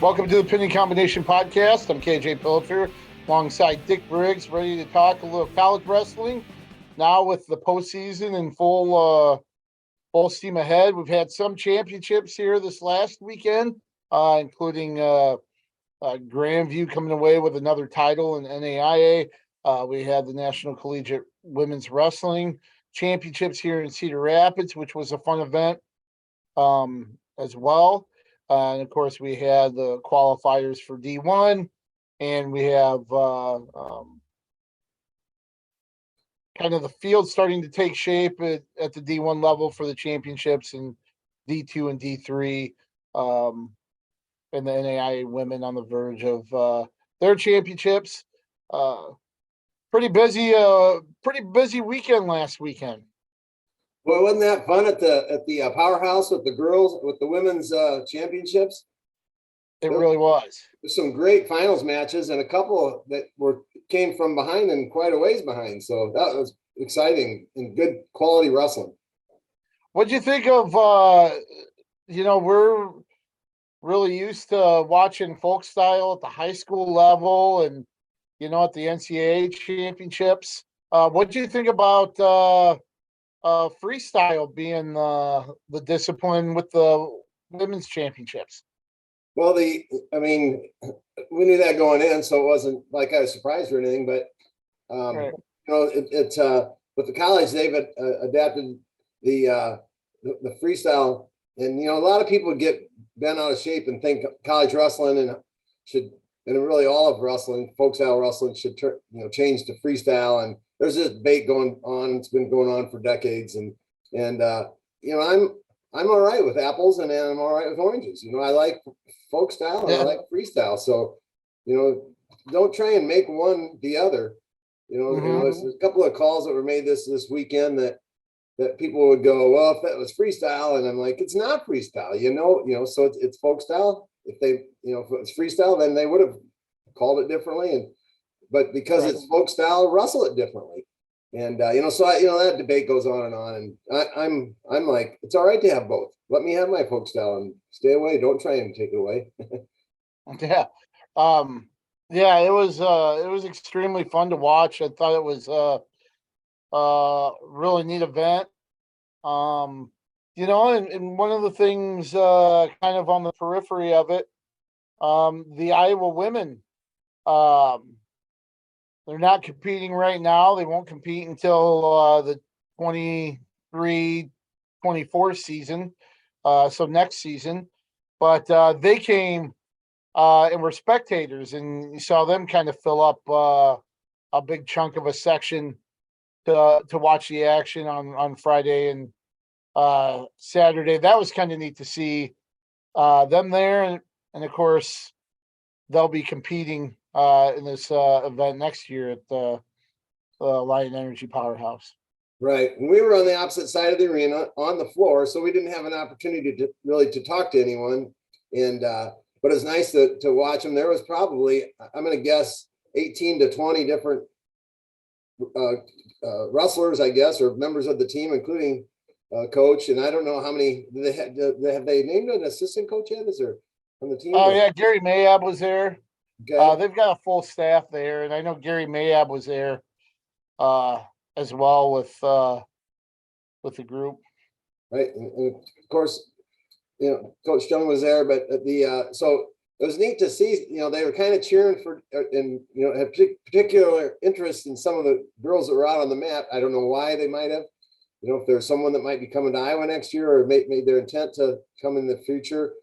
Welcome to the Pinning Combination Podcast. I'm KJ Pilcher alongside Dick Briggs, ready to talk a little college wrestling. Now with the postseason in full steam ahead, we've had some championships here this last weekend, including Grandview coming away with another title in NAIA. We had the National Collegiate Women's Wrestling Championships here in Cedar Rapids, which was a fun event as well. And of course, we had the qualifiers for D1, and we have kind of the field starting to take shape at the D1 level for the championships, and D2 and D3, and the NAIA women on the verge of their championships. Pretty busy weekend last weekend. Well, wasn't that fun at the powerhouse with the girls, with the women's championships? It really was. There's some great finals matches and a couple that came from behind and quite a ways behind. So that was exciting and good quality wrestling. What'd you think of? We're really used to watching folk style at the high school level and at the NCAA championships. What do you think about freestyle being the discipline with the women's championships? Well, we knew that going in, so it wasn't like I was surprised or anything. But Right. With the college, they've adapted the freestyle, and a lot of people get bent out of shape and think college wrestling and really all of wrestling, folk style wrestling, should change to freestyle. And there's this debate going on. It's been going on for decades, and I'm all right with apples and I'm all right with oranges. I like folk style and I like freestyle. So, don't try and make one the other. There's a couple of calls that were made this weekend that people would go, well, if that was freestyle, and I'm like, it's not freestyle, so it's folk style. If if it's freestyle, then they would have called it differently, but because it's folk style, wrestle it differently. And that debate goes on, and I'm like, it's all right to have both. Let me have my folk style and stay away. Don't try and take it away. Yeah. It was extremely fun to watch. I thought it was a really neat event. And one of the things kind of on the periphery of it, the Iowa women, they're not competing right now. They won't compete until the 23-24 season, so next season. But they came and were spectators, and you saw them kind of fill up a big chunk of a section to watch the action on Friday and Saturday. That was kind of neat to see them there, and of course they'll be competing in this event next year at the Lion Energy Powerhouse. Right. And we were on the opposite side of the arena on the floor, so we didn't have an opportunity to talk to anyone. And but it's nice to watch them. There was probably, I'm going to guess, 18 to 20 different wrestlers, I guess, or members of the team, including coach. And I don't know how many have they named an assistant coach yet? Is there on the team? Oh yeah, Gary Mayab was there. Okay. They've got a full staff there, and I know Gary Mayab was there as well with the group. Right, and of course, Coach Young was there, but so it was neat to see. They were kind of cheering for, and had particular interest in some of the girls that were out on the mat. I don't know why they might have. If there's someone that might be coming to Iowa next year, or made their intent to come in the future,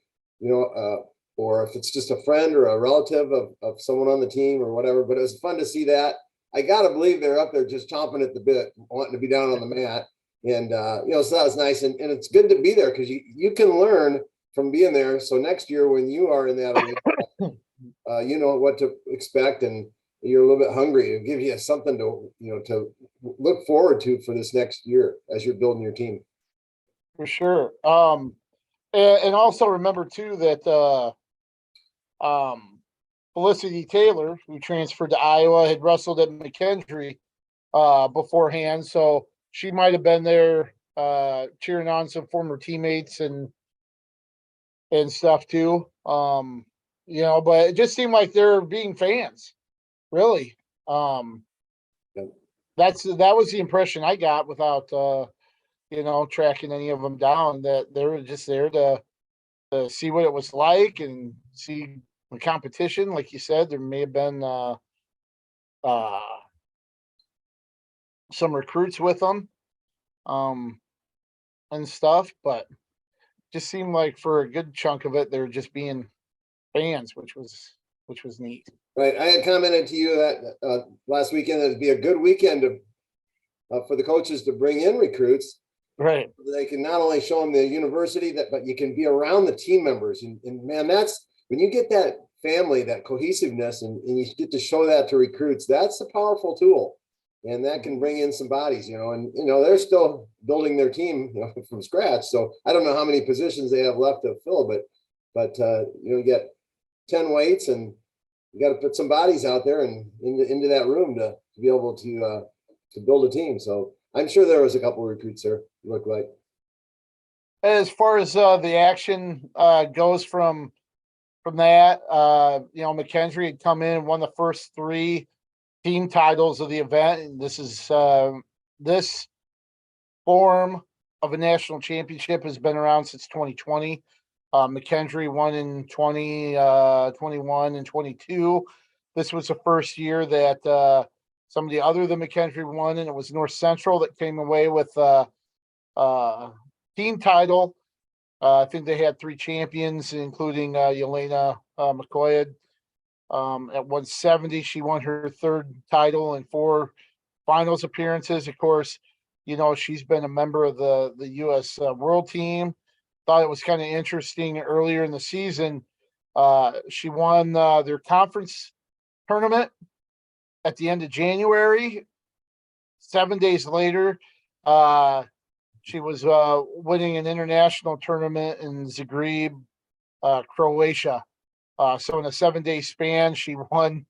or if it's just a friend or a relative of someone on the team or whatever. But it was fun to see that. I got to believe they're up there just chomping at the bit, wanting to be down on the mat. And, so that was nice. And it's good to be there because you can learn from being there. So next year when you are in that arena, you know what to expect, and you're a little bit hungry. It'll give you something to look forward to for this next year as you're building your team. For sure. And also remember too that Felicity Taylor, who transferred to Iowa, had wrestled at McKendree beforehand, so she might have been there cheering on some former teammates and stuff too. but it just seemed like they're being fans, really. Yeah. That was the impression I got without tracking any of them down, that they were just there to see what it was like and see the competition. Like you said, there may have been uh, some recruits with them and stuff, but just seemed like for a good chunk of it, they were just being fans, which was neat. Right. I had commented to you that last weekend it'd be a good weekend for the coaches to bring in recruits. Right. They can not only show them the university, but you can be around the team members. And man, that's when you get that family, that cohesiveness, and you get to show that to recruits, that's a powerful tool. And that can bring in some bodies, and they're still building their team from scratch. So I don't know how many positions they have left to fill, but you get 10 weights, and you got to put some bodies out there and into that room to be able to build a team. So I'm sure there was a couple of recruits there. Look like. As far as the action goes from that, McKendree had come in and won the first 3 team titles of the event, and this is this form of a national championship has been around since 2020. McKendree won in 2021 and 22. This was the first year that somebody other than McKendree won, and it was North Central that came away with team title. I think they had 3 champions, including Yelena McCoy. At 170, she won her 3rd title and 4 finals appearances. Of course, she's been a member of the U.S. World Team. Thought it was kind of interesting earlier in the season. She won their conference tournament at the end of January. 7 days later, she was winning an international tournament in Zagreb, Croatia. So in a 7-day span, she won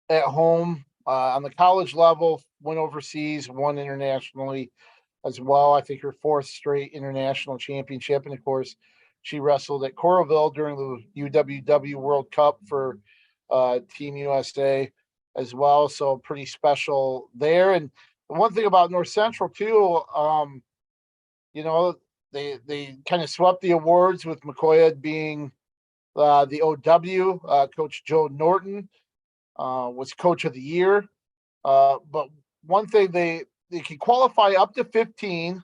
at home on the college level, went overseas, won internationally as well. I think her 4th straight international championship. And of course, she wrestled at Coralville during the UWW World Cup for Team USA as well. So pretty special there. And the one thing about North Central too, they kind of swept the awards with McCoy being the OW. Coach Joe Norton was Coach of the Year. But one thing, they can qualify up to 15.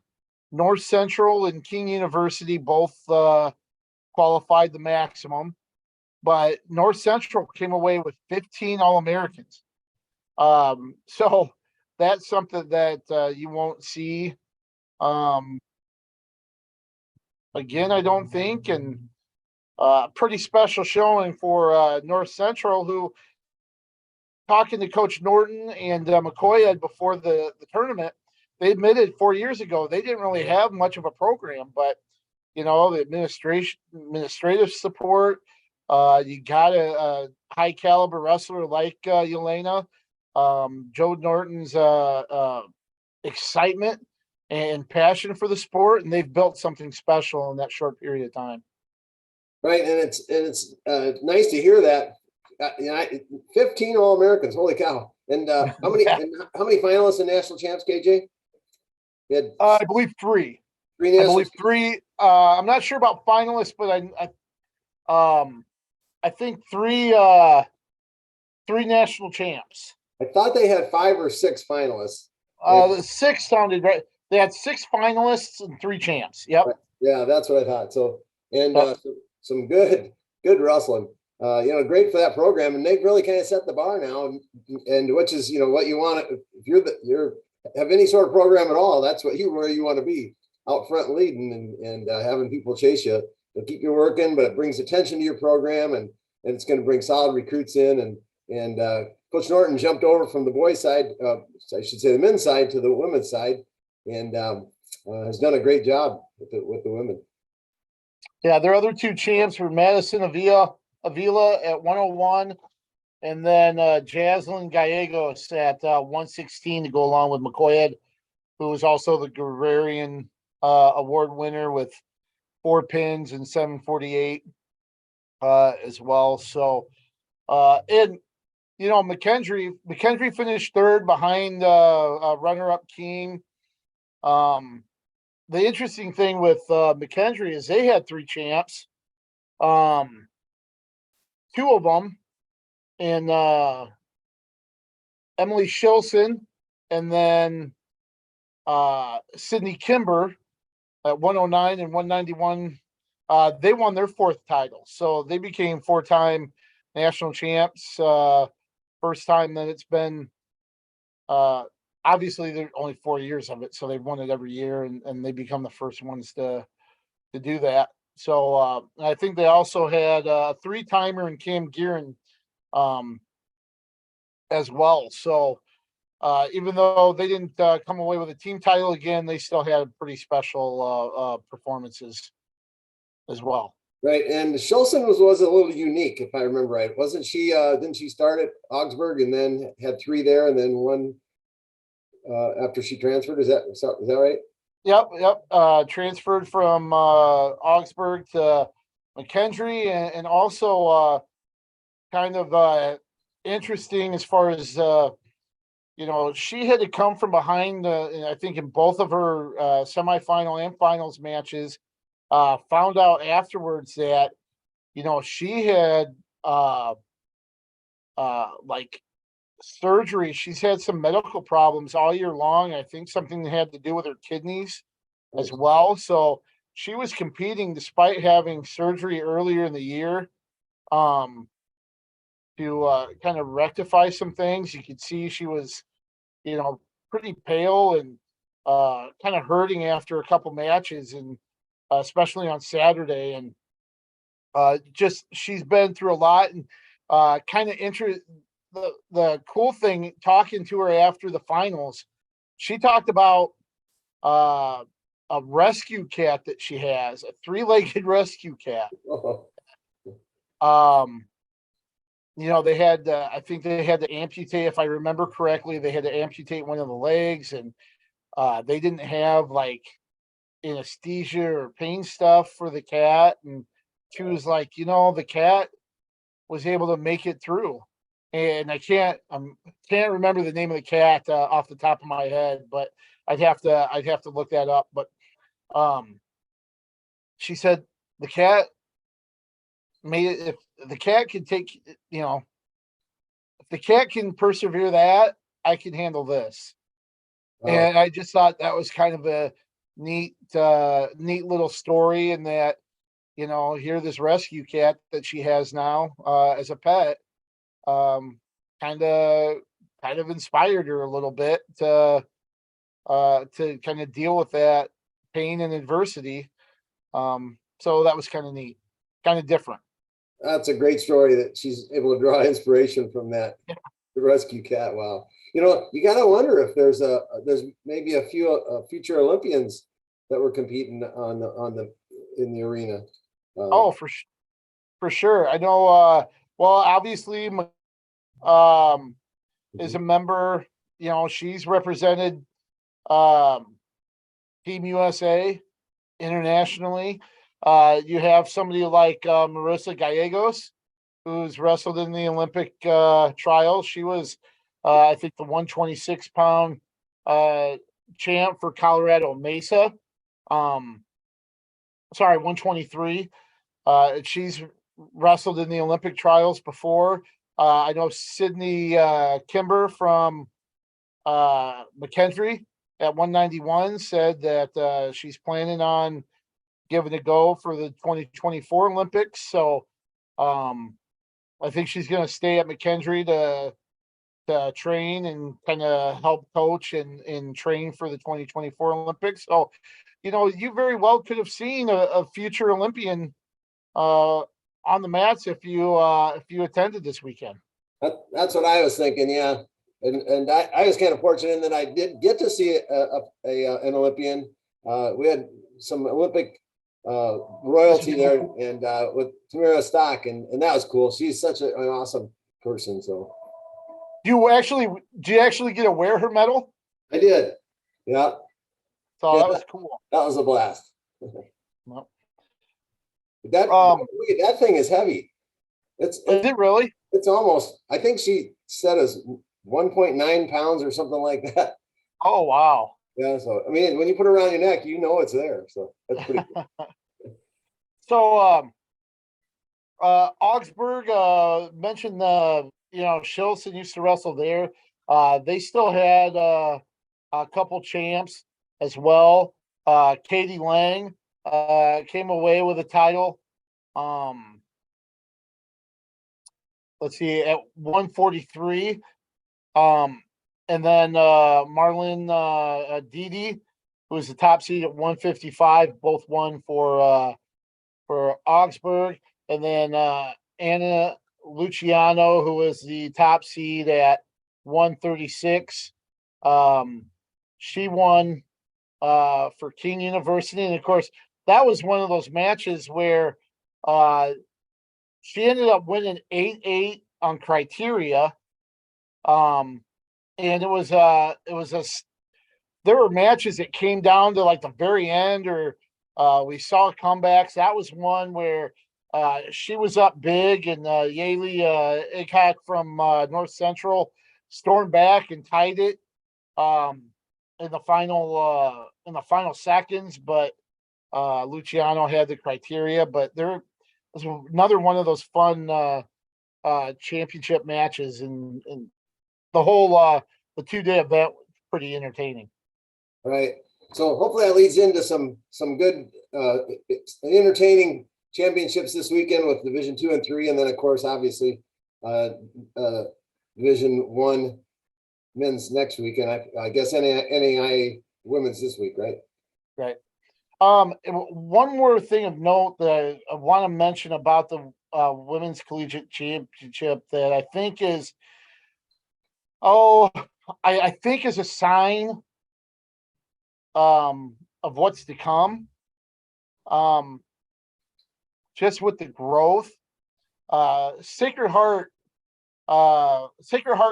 North Central and King University both qualified the maximum, but North Central came away with 15 All-Americans. So that's something that you won't see again, I don't think. And pretty special showing for North Central, who, talking to Coach Norton and McCoy before the tournament, they admitted 4 years ago they didn't really have much of a program, but the administrative support. You got a high caliber wrestler like Yelena. Joe Norton's excitement and passion for the sport, and they've built something special in that short period of time. Right, and it's nice to hear that. 15 All-Americans, holy cow! And how many finalists and national champs, KJ? I believe 3. 3 national. I believe 3. I'm not sure about finalists, but I think 3 national champs. I thought they had 5 or 6 finalists. The 6 sounded right. They had 6 finalists and 3 champs. Yep. Right. Yeah, that's what I thought. So, and some good wrestling. Great for that program, and they've really kind of set the bar now, and which is what you want to, if you're have any sort of program at all, that's where you want to be, out front leading and having people chase you. It'll keep you working, but it brings attention to your program, and it's going to bring solid recruits in. And Coach Norton jumped over from the boys' side, I should say the men's side, to the women's side, and has done a great job with the women. Yeah, their other 2 champs were Madison Avila at 101, and then Jaslyn Gallegos at 116 to go along with McCoy, who was also the Guerrerian Award winner with 4 pins and 748. as well. So, and McKendree finished third behind runner-up Keene. The interesting thing with McKendree is they had 3 champs. 2 of them, and Emily Shilson, and then Sydney Kimber at 109 and 191. They won their 4th title, so they became 4-time national champs. First time that it's been. Obviously, they're only 4 years of it, so they've won it every year, and they become the first ones to do that. So I think they also had a 3-timer in Cam Gearin as well. So even though they didn't come away with a team title again, they still had pretty special performances as well. Right, and Schulson was a little unique, if I remember right. Wasn't she? Didn't she start at Augsburg and then had 3 there, and then 1 after she transferred? Is that right? Yep. Transferred from Augsburg to McKendree, and also kind of interesting as far as she had to come from behind. I think in both of her semifinal and finals matches. Found out afterwards that she had like surgery. She's had some medical problems all year long. I think something had to do with her kidneys as well. So she was competing despite having surgery earlier in the year to kind of rectify some things. You could see she was, pretty pale and kind of hurting after a couple matches, and especially on Saturday. And just she's been through a lot, and kind of the cool thing, talking to her after the finals, she talked about a rescue cat that she has, a 3-legged rescue cat. They had I think they had to amputate, if I remember correctly, they had to amputate one of the legs, and they didn't have like anesthesia or pain stuff for the cat. And she was like, the cat was able to make it through. And I can't remember the name of the cat off the top of my head, but I'd have to look that up. But she said the cat made it. If the cat can take, if the cat can persevere that, I can handle this. And I just thought that was kind of a neat little story, and that, here this rescue cat that she has now as a pet, kind of inspired her a little bit to kind of deal with that pain and adversity. So that was kind of neat, kind of different. That's a great story that she's able to draw inspiration from that. Yeah. The rescue cat. Wow. You got to wonder if there's maybe a few future Olympians that were competing in the arena. For sure. I know. Well, obviously, is a member. She's represented Team USA internationally. You have somebody like Marissa Gallegos, who's wrestled in the Olympic trials. She was, I think, the 126-pound champ for Colorado Mesa. Sorry, 123. She's wrestled in the Olympic trials before. I know Sydney Kimber from McKendree at 191 said that she's planning on giving a go for the 2024 Olympics. So I think she's going to stay at McKendree to train and kind of help coach and train for the 2024 Olympics. So, you very well could have seen a future Olympian on the mats if you attended this weekend. That's what I was thinking. Yeah. And I was kind of fortunate in that I did get to see an Olympian. We had some Olympic royalty there, and with Tamara Stock, and that was cool. She's such an awesome person. So, do you actually get to wear her medal? I did. Yeah. So that was cool. That was a blast. Well, that thing is heavy. It's Is it really? it's almost, I think she said as 1.9 pounds or something like that. Oh, wow. Yeah, so I mean, when you put it around your neck, you know it's there. So that's pretty cool. So, Augsburg, mentioned, Shilson used to wrestle there. They still had, a couple champs as well. Katie Lang, came away with a title. Um, let's see, at 143. Um, and then, Marlon, Didi, who was the top seed at 155, both won for Augsburg. And then, Anna Luciano, who was the top seed at 136. She won, for King University. And of course, that was one of those matches where, she ended up winning 8-8 on criteria. Um, and there were matches that came down to like the very end, or, we saw comebacks. That was one where, she was up big, and, Yaley, Ikak from, North Central stormed back and tied it, um, in the final seconds. But, Luciano had the criteria. But there was another one of those fun, championship matches, and the whole, the 2-day event was pretty entertaining. Right. So hopefully that leads into some good, entertaining championships this weekend with Division 2 and 3, and then of course, obviously, Division 1 men's next week, and I guess NAIA women's this week, right? Right. And one more thing of note that I want to mention about the, women's collegiate championship that I think is, I think is a sign, of what's to come. Just with the growth, Sacred Heart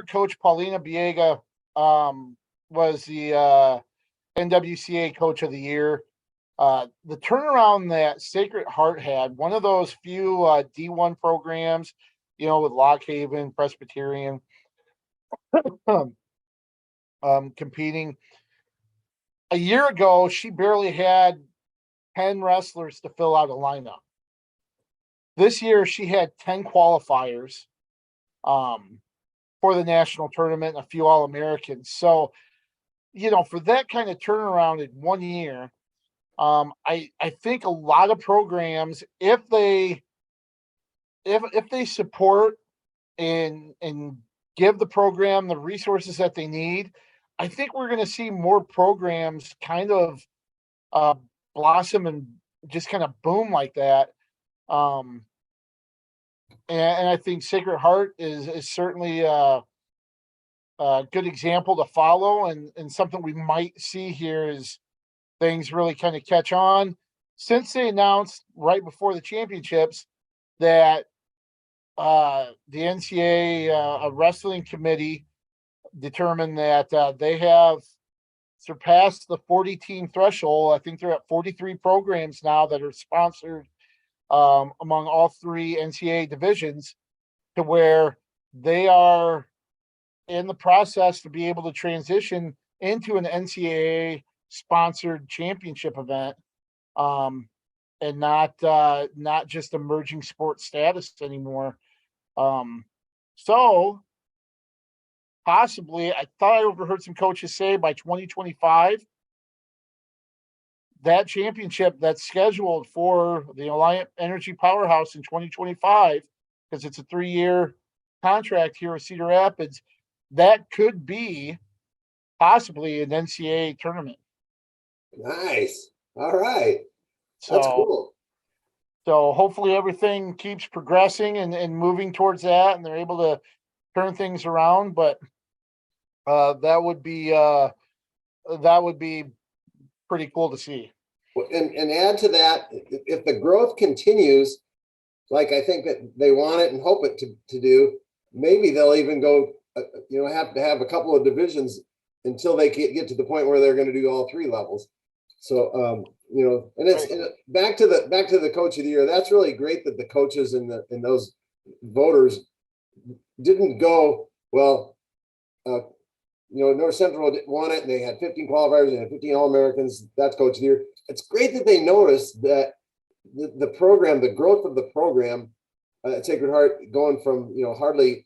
coach Paulina Biega, was the, NWCA coach of the year. The turnaround that Sacred Heart had, one of those few, D1 programs, with Lock Haven, Presbyterian, competing. A year ago, she barely had 10 wrestlers to fill out a lineup. This year, she had 10 qualifiers, for the national tournament, and a few All-Americans. So, for that kind of turnaround in 1 year, I think a lot of programs, if they support and give the program the resources that they need, I think we're going to see more programs kind of, blossom and just kind of boom like that. And I think Sacred Heart is certainly a good example to follow, and something we might see here is things really kind of catch on, since they announced right before the championships that, the NCAA, wrestling committee determined that, they have surpassed the 40-team threshold. I think they're at 43 programs now that are sponsored, among all three NCAA divisions, to where they are in the process to be able to transition into an NCAA sponsored championship event, and not just emerging sports status anymore. So possibly, I thought I overheard some coaches say by 2025, that championship that's scheduled for the Alliant Energy Powerhouse in 2025, because it's a 3-year contract here with Cedar Rapids, that could be possibly an NCAA tournament. Nice. All right. So, That's cool. So hopefully everything keeps progressing and moving towards that, and they're able to turn things around. But, that would be pretty cool to see. And add to that, if the growth continues, like I think that they want it and hope it to do, maybe they'll even go, have to have a couple of divisions until they get to the point where they're going to do all 3 levels. So, and it's back to the coach of the year. That's really great that the coaches in those voters didn't go, well, North Central won it and they had 15 qualifiers and had 15 All-Americans. That's coach of the year. It's great that they noticed that the program, the growth of the program at Sacred Heart going from, hardly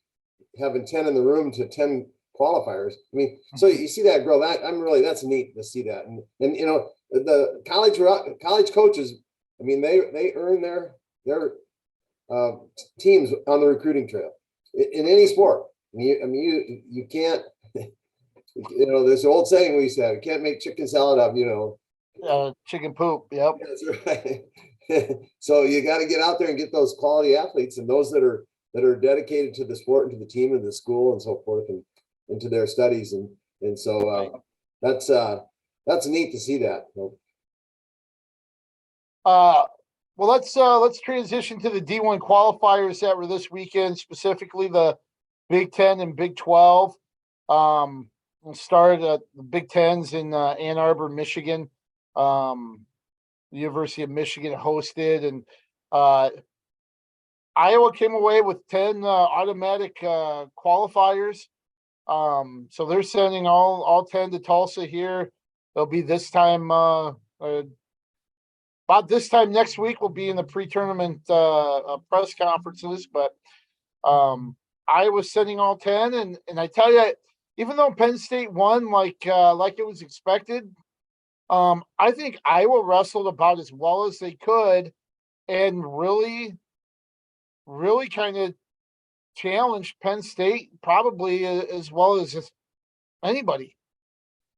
having 10 in the room to 10 qualifiers. I mean, so you see that growth. That's neat to see that. And the college coaches, I mean, they earn their teams on the recruiting trail in any sport. You can't, there's an old saying we used to have, you can't make chicken salad out of, chicken poop. Yep. That's right. So you got to get out there and get those quality athletes and those that are dedicated to the sport and to the team and the school and so forth and into their studies. And so that's neat to see that. Well, let's transition to the D1 qualifiers that were this weekend, specifically the Big 10 and Big 12. We'll start at the Big 10s in Ann Arbor, Michigan. The University of Michigan hosted, and Iowa came away with 10 automatic qualifiers. So they're sending all 10 to Tulsa here. They'll be this time about this time next week. We'll be in the pre-tournament press conferences, but Iowa's sending all 10, and I tell you, even though Penn State won like it was expected, I think Iowa wrestled about as well as they could and really kind of challenged Penn State probably as well as anybody.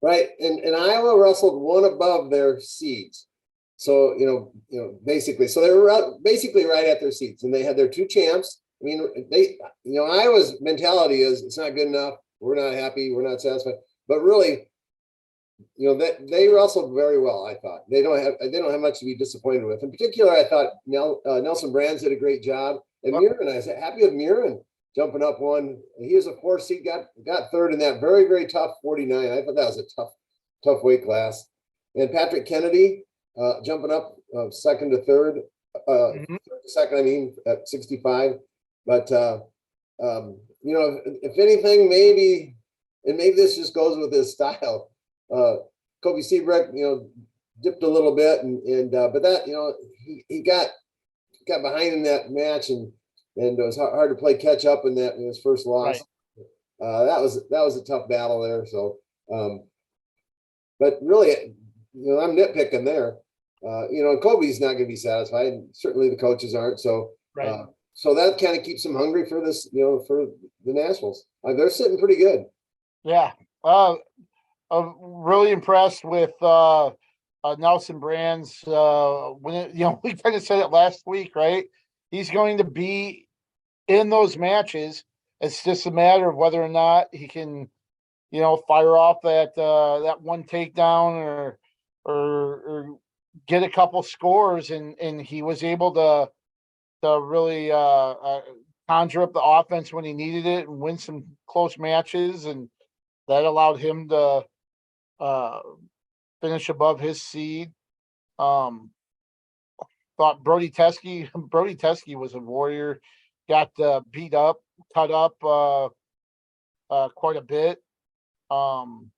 Right. And Iowa wrestled one above their seeds. So, basically, so they were basically right at their seats and they had their two champs. I mean, Iowa's mentality is it's not good enough. We're not happy. We're not satisfied. But really, they wrestled very well. I thought they don't have much to be disappointed with. In particular, I thought Nelson Brands did a great job, and Murin. I was happy with Murin jumping up one. He was a 4 seed, got third in that very, very tough 49. I thought that was a tough weight class. And Patrick Kennedy jumping up second to third, second at 65. But if anything, maybe this just goes with his style. Kobe Seabrook, dipped a little bit, but that he got behind in that match, and it was hard to play catch up in his first loss. Right. That was a tough battle there. So, but really, I'm nitpicking there. Kobe's not going to be satisfied, and certainly the coaches aren't. So, right. So that kind of keeps them hungry for this, for the Nationals. They're sitting pretty good. Yeah. I'm really impressed with Nelson Brands. When we kind of said it last week, right? He's going to be in those matches. It's just a matter of whether or not he can, fire off that one takedown or get a couple scores, and he was able to really conjure up the offense when he needed it and win some close matches, and that allowed him to finish above his seed. Thought Brody Teske was a warrior, got beat up, cut up quite a bit, and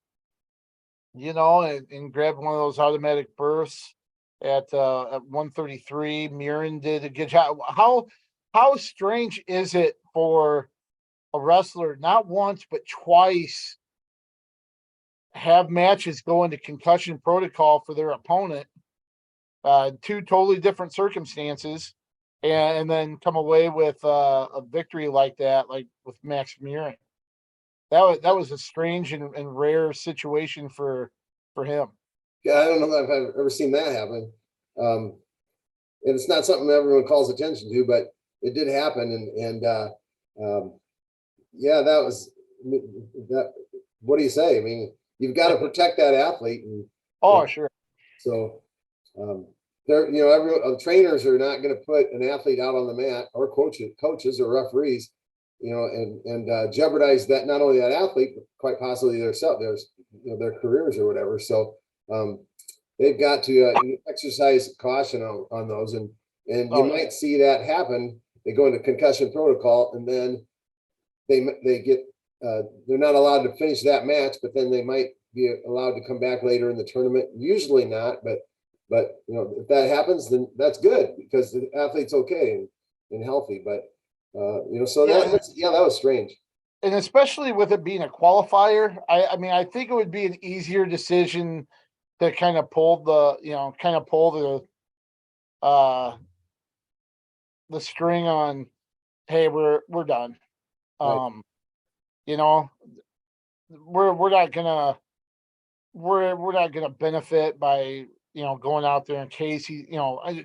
grabbed one of those automatic berths at 133. Murin did a good job. How strange is it for a wrestler not once but twice have matches go into concussion protocol for their opponent, two totally different circumstances, and then come away with a victory like that, like with Max Murin? That was a strange and rare situation for him. Yeah, I don't know if I've ever seen that happen. And it's not something everyone calls attention to, but it did happen. Yeah, that was that. What do you say? I mean, you've got to protect that athlete. Sure. So, trainers are not going to put an athlete out on the mat, or coaches or referees, and jeopardize that, not only that athlete, but quite possibly their careers or whatever. So, they've got to exercise caution on those, and you might see that happen they go into concussion protocol, and then they get they're not allowed to finish that match, but then they might be allowed to come back later in the tournament. Usually not, but if that happens, then that's good because the athlete's okay and healthy. But so that was strange. And especially with it being a qualifier, I mean, I think it would be an easier decision to kind of pull the string on, hey, we're done. Right. We're not gonna benefit by going out there in case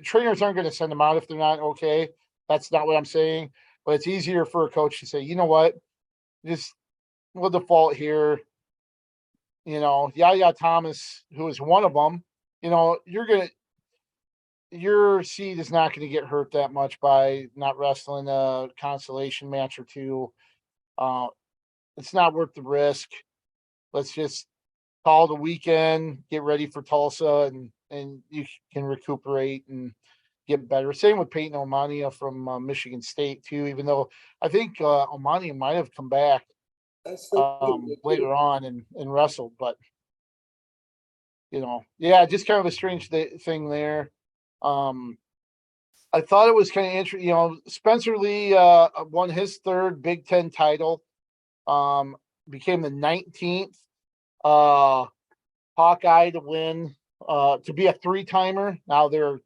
trainers aren't gonna send them out if they're not okay. That's not what I'm saying. But it's easier for a coach to say, you know what, just we'll default here. Yaya Thomas, who is one of them, your seed is not going to get hurt that much by not wrestling a consolation match or two. It's not worth the risk. Let's just call the weekend, get ready for Tulsa, and you can recuperate and get better. Same with Peyton Omania from Michigan State too, even though I think Omania might have come back later on and wrestled, but just kind of a strange thing there. I thought it was kind of interesting. Spencer Lee won his third Big Ten title, became the 19th Hawkeye to win, to be a three-timer. Now they're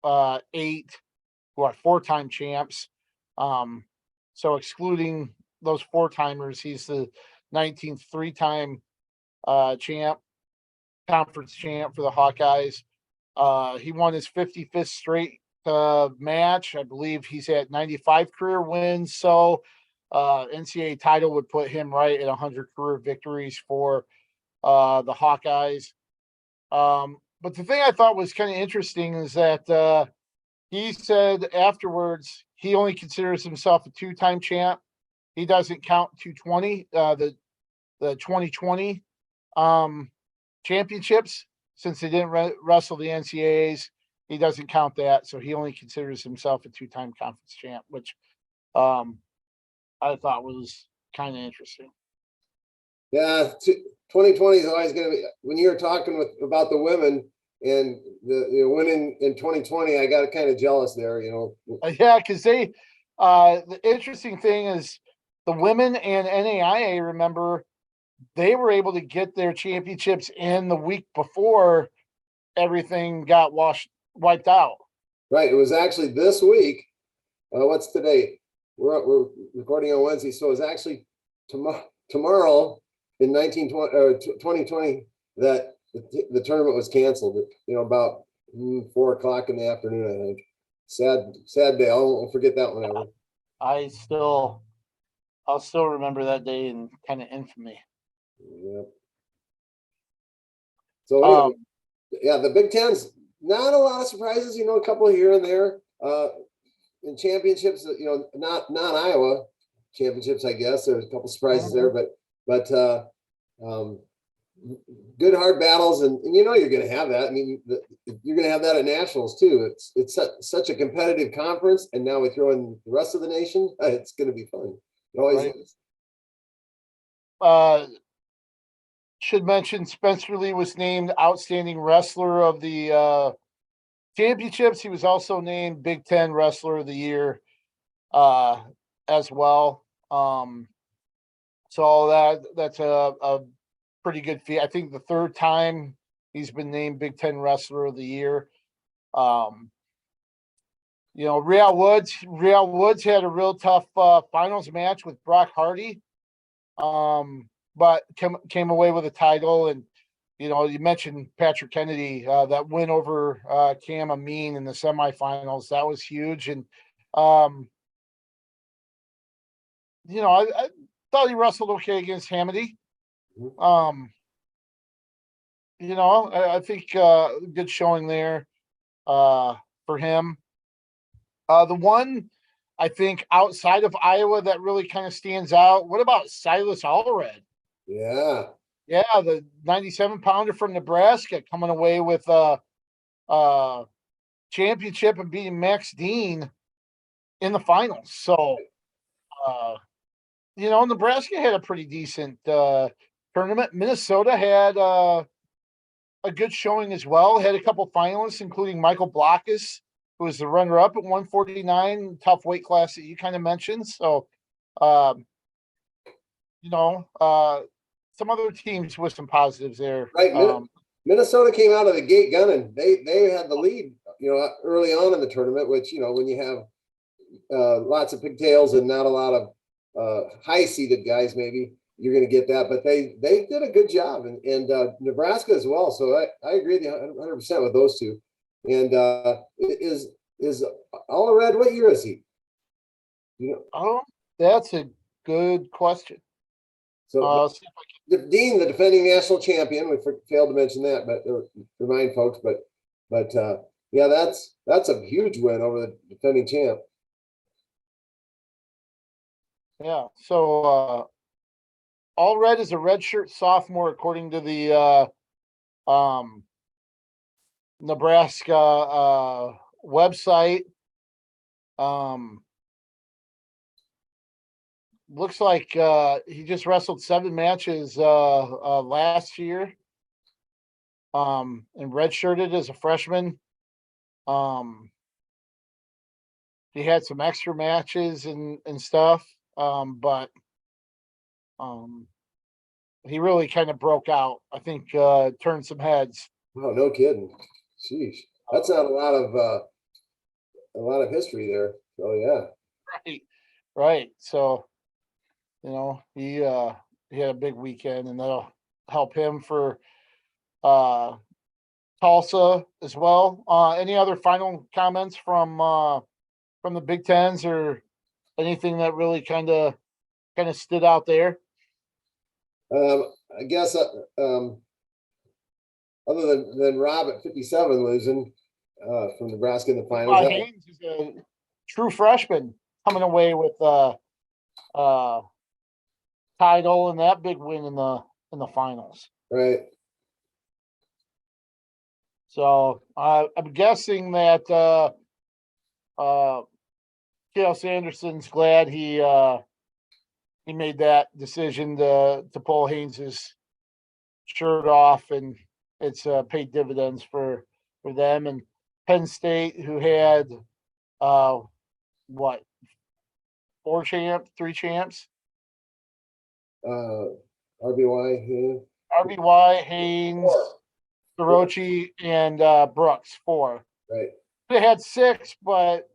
8 who are 4-time champs. So excluding those 4-timers, he's the 19th three-time champ, conference champ for the Hawkeyes. He won his 55th straight match. I believe he's at 95 career wins. So NCAA title would put him right at 100 career victories for the Hawkeyes. But the thing I thought was kind of interesting is that he said afterwards he only considers himself a 2-time champ. He doesn't count 220, the 2020 championships, since they didn't wrestle the NCAAs. He doesn't count that, so he only considers himself a 2-time conference champ, which I thought was kind of interesting. Yeah, 2020 is always going to be, when you were talking about the women and the winning in 2020, I got kind of jealous there, Yeah, because the interesting thing is the women and NAIA, remember, they were able to get their championships in the week before everything got wiped out. Right. It was actually this week. What's today? We're recording on Wednesday, so it's actually tomorrow in 2020 that the tournament was canceled. About 4:00 in the afternoon. I think. Sad day. I won't forget that one ever. I'll still remember that day in kind of infamy. Yeah. So anyway, the Big Ten's not a lot of surprises. A couple here and there. In championships, not non-Iowa championships, I guess there's a couple surprises there, but good hard battles, and you're going to have that. I mean, you're going to have that at nationals too. It's such a competitive conference, and now we throw in the rest of the nation. It's going to be fun. It always is. Should mention Spencer Lee was named Outstanding Wrestler of the championships. He was also named Big Ten Wrestler of the Year as well. So that's a pretty good feat. I think the third time he's been named Big Ten Wrestler of the Year. Real Woods had a real tough finals match with Brock Hardy, but came away with a title. And you mentioned Patrick Kennedy, that win over Cam Amin in the semifinals. That was huge. And I thought he wrestled okay against Hamady. I think good showing there for him. The one I think outside of Iowa that really kind of stands out. What about Silas Allred? Yeah, the 97-pounder from Nebraska coming away with a championship and beating Max Dean in the finals. So, Nebraska had a pretty decent tournament. Minnesota had a good showing as well. Had a couple finalists, including Michael Blockus, who was the runner-up at 149, tough weight class that you kind of mentioned. So, some other teams with some positives there. Right. Minnesota came out of the gate gunning. They had the lead, early on in the tournament, which, when you have lots of pigtails and not a lot of high-seeded guys, maybe you're going to get that. But they did a good job, and Nebraska as well. So I agree 100% with those two. And is All Red, what year is he? Oh, that's a good question. So Dean, the defending national champion, we failed to mention that, but remind folks, but yeah, that's a huge win over the defending champ. Yeah. So All Red is a redshirt sophomore, according to the Nebraska website. Looks like he just wrestled 7 matches last year. And redshirted as a freshman. He had some extra matches and stuff. But he really kind of broke out. I think turned some heads. Oh, no kidding. Sheesh. That's not a lot of history there. Oh yeah. Right. So, he had a big weekend, and that'll help him for Tulsa as well. Any other final comments from the Big Tens or anything that really kind of stood out there? I guess other than Rob at 57 losing from Nebraska in the finals. Haynes is a true freshman coming away with title and that big win in the finals. Right. So I'm guessing that Cale Sanderson's glad he made that decision to pull Haynes's shirt off, and it's paid dividends for them. And Penn State, who had 3 champs? RBY, RBY, Haynes, Sorochi, and Brooks, 4. Right. They had 6, but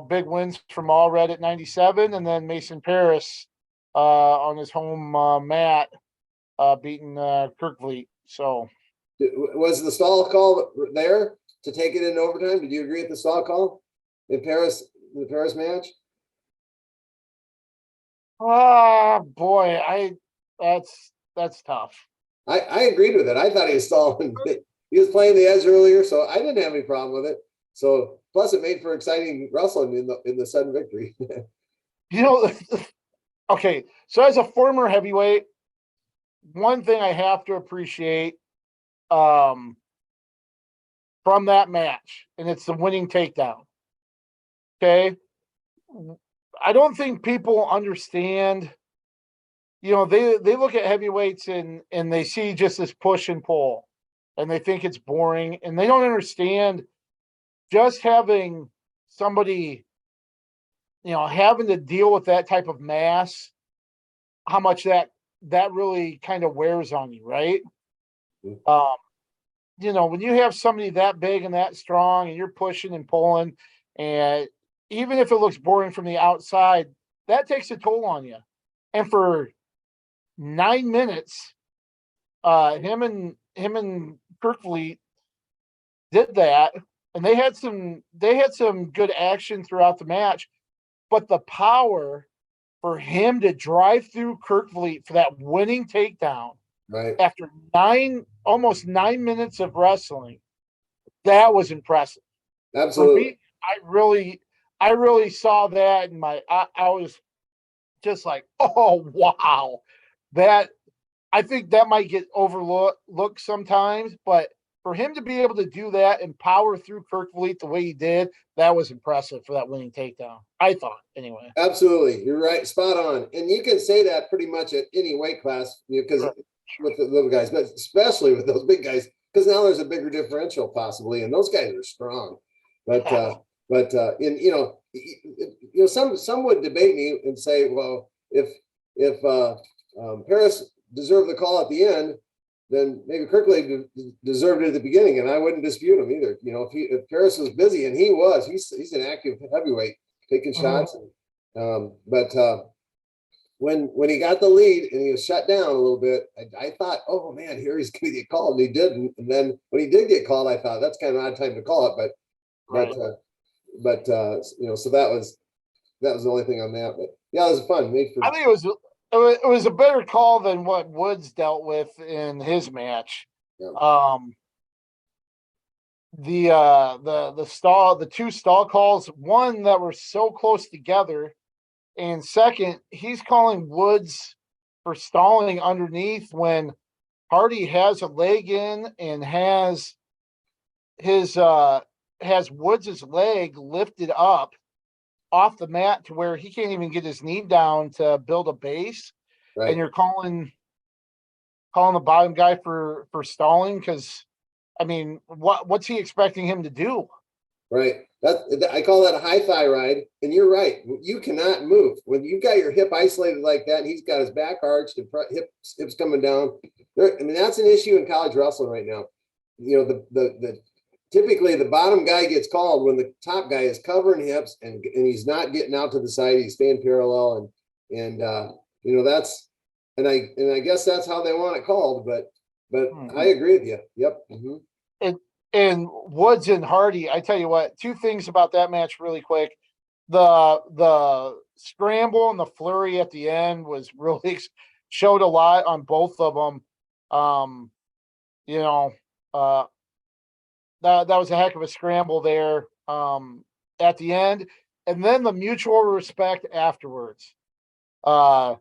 big wins from All Red at 97, and then Mason Paris on his home mat beating Kirkvliet. So, was the stall call there to take it in overtime? Did you agree with the stall call in Paris, the Paris match? Boy, that's tough. I agreed with it. I thought he was stalling. He was playing the edge earlier, so I didn't have any problem with it. So plus it made for exciting wrestling in the sudden victory. Okay. So as a former heavyweight, one thing I have to appreciate from that match, and it's the winning takedown. Okay. I don't think people understand, they look at heavyweights and they see just this push and pull, and they think it's boring, and they don't understand just having somebody, having to deal with that type of mass, how much that really kind of wears on you, right? When you have somebody that big and that strong and you're pushing and pulling, and even if it looks boring from the outside, that takes a toll on you. And for 9 minutes, him and Kirkvliet did that, and they had some good action throughout the match, but the power for him to drive through Kirkvliet for that winning takedown, right, after almost 9 minutes of wrestling, that was impressive. Absolutely. For me, I really saw that, and I was just like, oh wow, that I think that might get overlooked sometimes, but for him to be able to do that and power through Kerkvliet the way he did, that was impressive for that winning takedown. I thought, anyway. Absolutely, you're right, spot on. And you can say that pretty much at any weight class, because with the little guys, but especially with those big guys, because now there's a bigger differential possibly, and those guys are strong. But some would debate me and say, well, if Paris deserved the call at the end, then maybe Kerkvliet deserved it at the beginning, and I wouldn't dispute him either. If Paris was busy, and he's an active heavyweight taking shots. But when he got the lead and he was shut down a little bit, I thought, oh man, here he's going to get called. And he didn't. And then when he did get called, I thought that's kind of an odd time to call it. So that was the only thing on that. But yeah, it was fun. I think it was a better call than what Woods dealt with in his match. Yeah. The two stall calls, one that were so close together, and second, he's calling Woods for stalling underneath when Hardy has a leg in and has Woods' leg lifted up off the mat to where he can't even get his knee down to build a base. Right. And you're calling the bottom guy for stalling, because I mean, what's he expecting him to do? Right. I call that a high thigh ride. And you're right. You cannot move when you've got your hip isolated like that. And he's got his back arched and hips coming down. That's an issue in college wrestling right now. Typically the bottom guy gets called when the top guy is covering hips and he's not getting out to the side. He's staying parallel and I guess that's how they want it called. But I agree with you. Yep. Mm-hmm. And Woods and Hardy, I tell you what, two things about that match really quick. The scramble and the flurry at the end was really showed a lot on both of them. That was a heck of a scramble there at the end. And then the mutual respect afterwards. The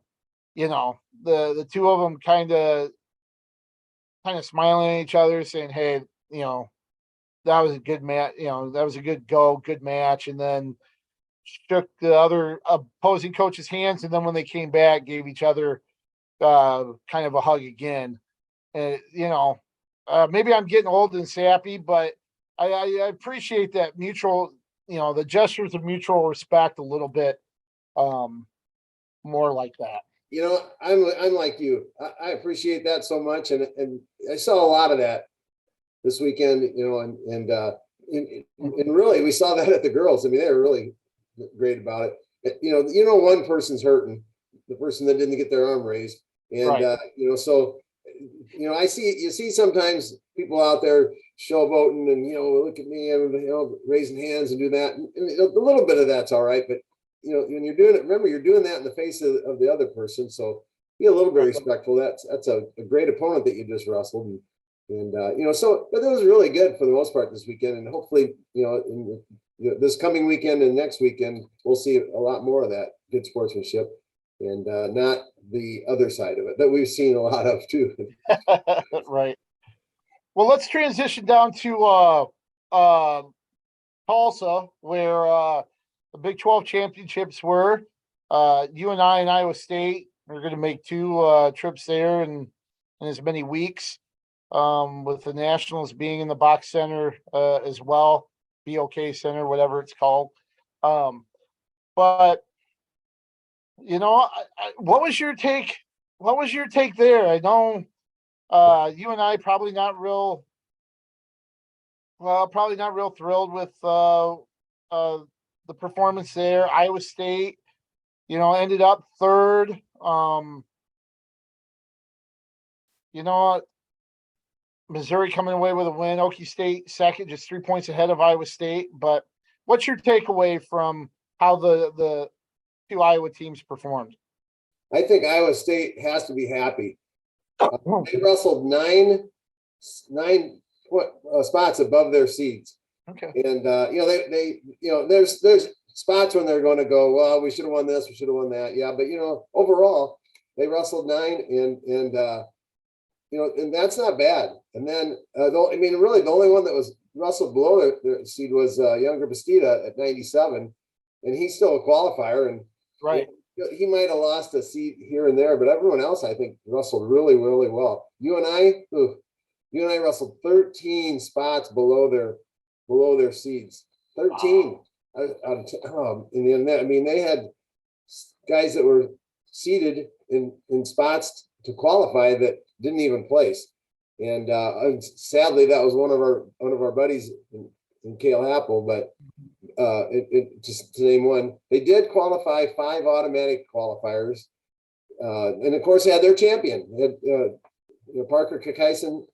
two of them kind of smiling at each other, saying, hey, that was a good match, that was a good match. And then shook the other opposing coach's hands. And then when they came back, gave each other kind of a hug again. And, maybe I'm getting old and sappy, but I appreciate that mutual, the gestures of mutual respect a little bit more like that. I'm like you. I appreciate that so much, and I saw a lot of that this weekend. And really, we saw that at the girls. I mean, they were really great about it. One person's hurting, the person that didn't get their arm raised, and right. You see sometimes people out there showboating and look at me and raising hands and do that. And a little bit of that's all right, but when you're doing it, remember you're doing that in the face of the other person. So be a little bit respectful. That's a great opponent that you just wrestled, but it was really good for the most part this weekend, and hopefully in this coming weekend and next weekend we'll see a lot more of that good sportsmanship. And not the other side of it that we've seen a lot of too. Right. Well, let's transition down to Tulsa, where the Big 12 championships were. You and I in Iowa State are going to make two trips there in as many weeks, with the Nationals being in the Box Center as well, BOK Center, whatever it's called. But what was your take? What was your take there? I know you and I probably not real thrilled with the performance there. Iowa State, ended up third. Missouri coming away with a win. Okie State second, just 3 points ahead of Iowa State. But what's your takeaway from how the two Iowa teams performed? I think Iowa State has to be happy. They wrestled nine spots above their seeds. Okay. And there's spots when they're going to go, well, we should have won this, we should have won that. Yeah, but overall they wrestled nine and and that's not bad. And then, really, the only one that was wrestled below their seed was Younger Bastida at 97, and he's still a qualifier. And Right. He might have lost a seat here and there, but everyone else, I think, wrestled really, really well. You and I wrestled 13 spots below their seeds. 13. Wow. They had guys that were seated in spots to qualify that didn't even place. And sadly, that was one of our buddies in Cale Happel, but just to name one, they did qualify 5 automatic qualifiers, and of course they had their champion. They had, Parker Kakaisen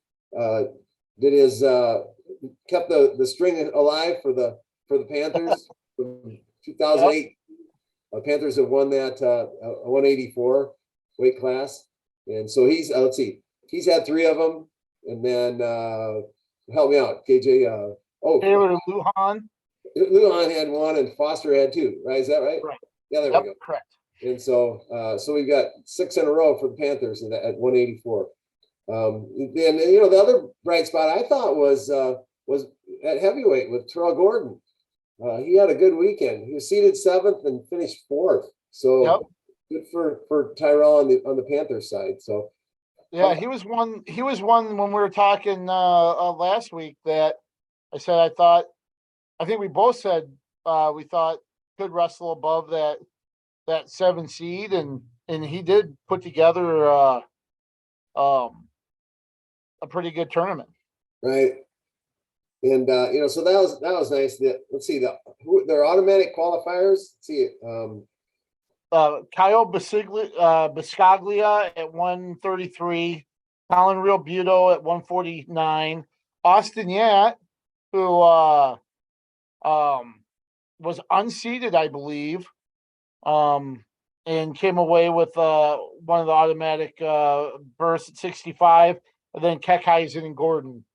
did his kept the string alive for the Panthers. 2008, Panthers have won that 184 weight class, and so he's he's had 3 of them, and then help me out, KJ. Taylor Lujan. Lujan had 1 and Foster had 2, right? Is that right? Right. Yeah, there we go. Correct. And so we've got 6 in a row for the Panthers at 184. And the other bright spot I thought was at heavyweight with Terrell Gordon. He had a good weekend. He was seeded 7th and finished 4th. So good for Tyrell on the Panthers side. So yeah, he was one when we were talking last week that I said I think we both said we thought could wrestle above that 7 seed, and he did put together a pretty good tournament. Right. And so that was nice. Let's see their automatic qualifiers. Let's see. Kyle Biscaglia at 133, Colin Real Buto at 149, Austin Yat, who was unseeded, I believe, and came away with one of the automatic bursts at 65, and then Kekheisen and Gordon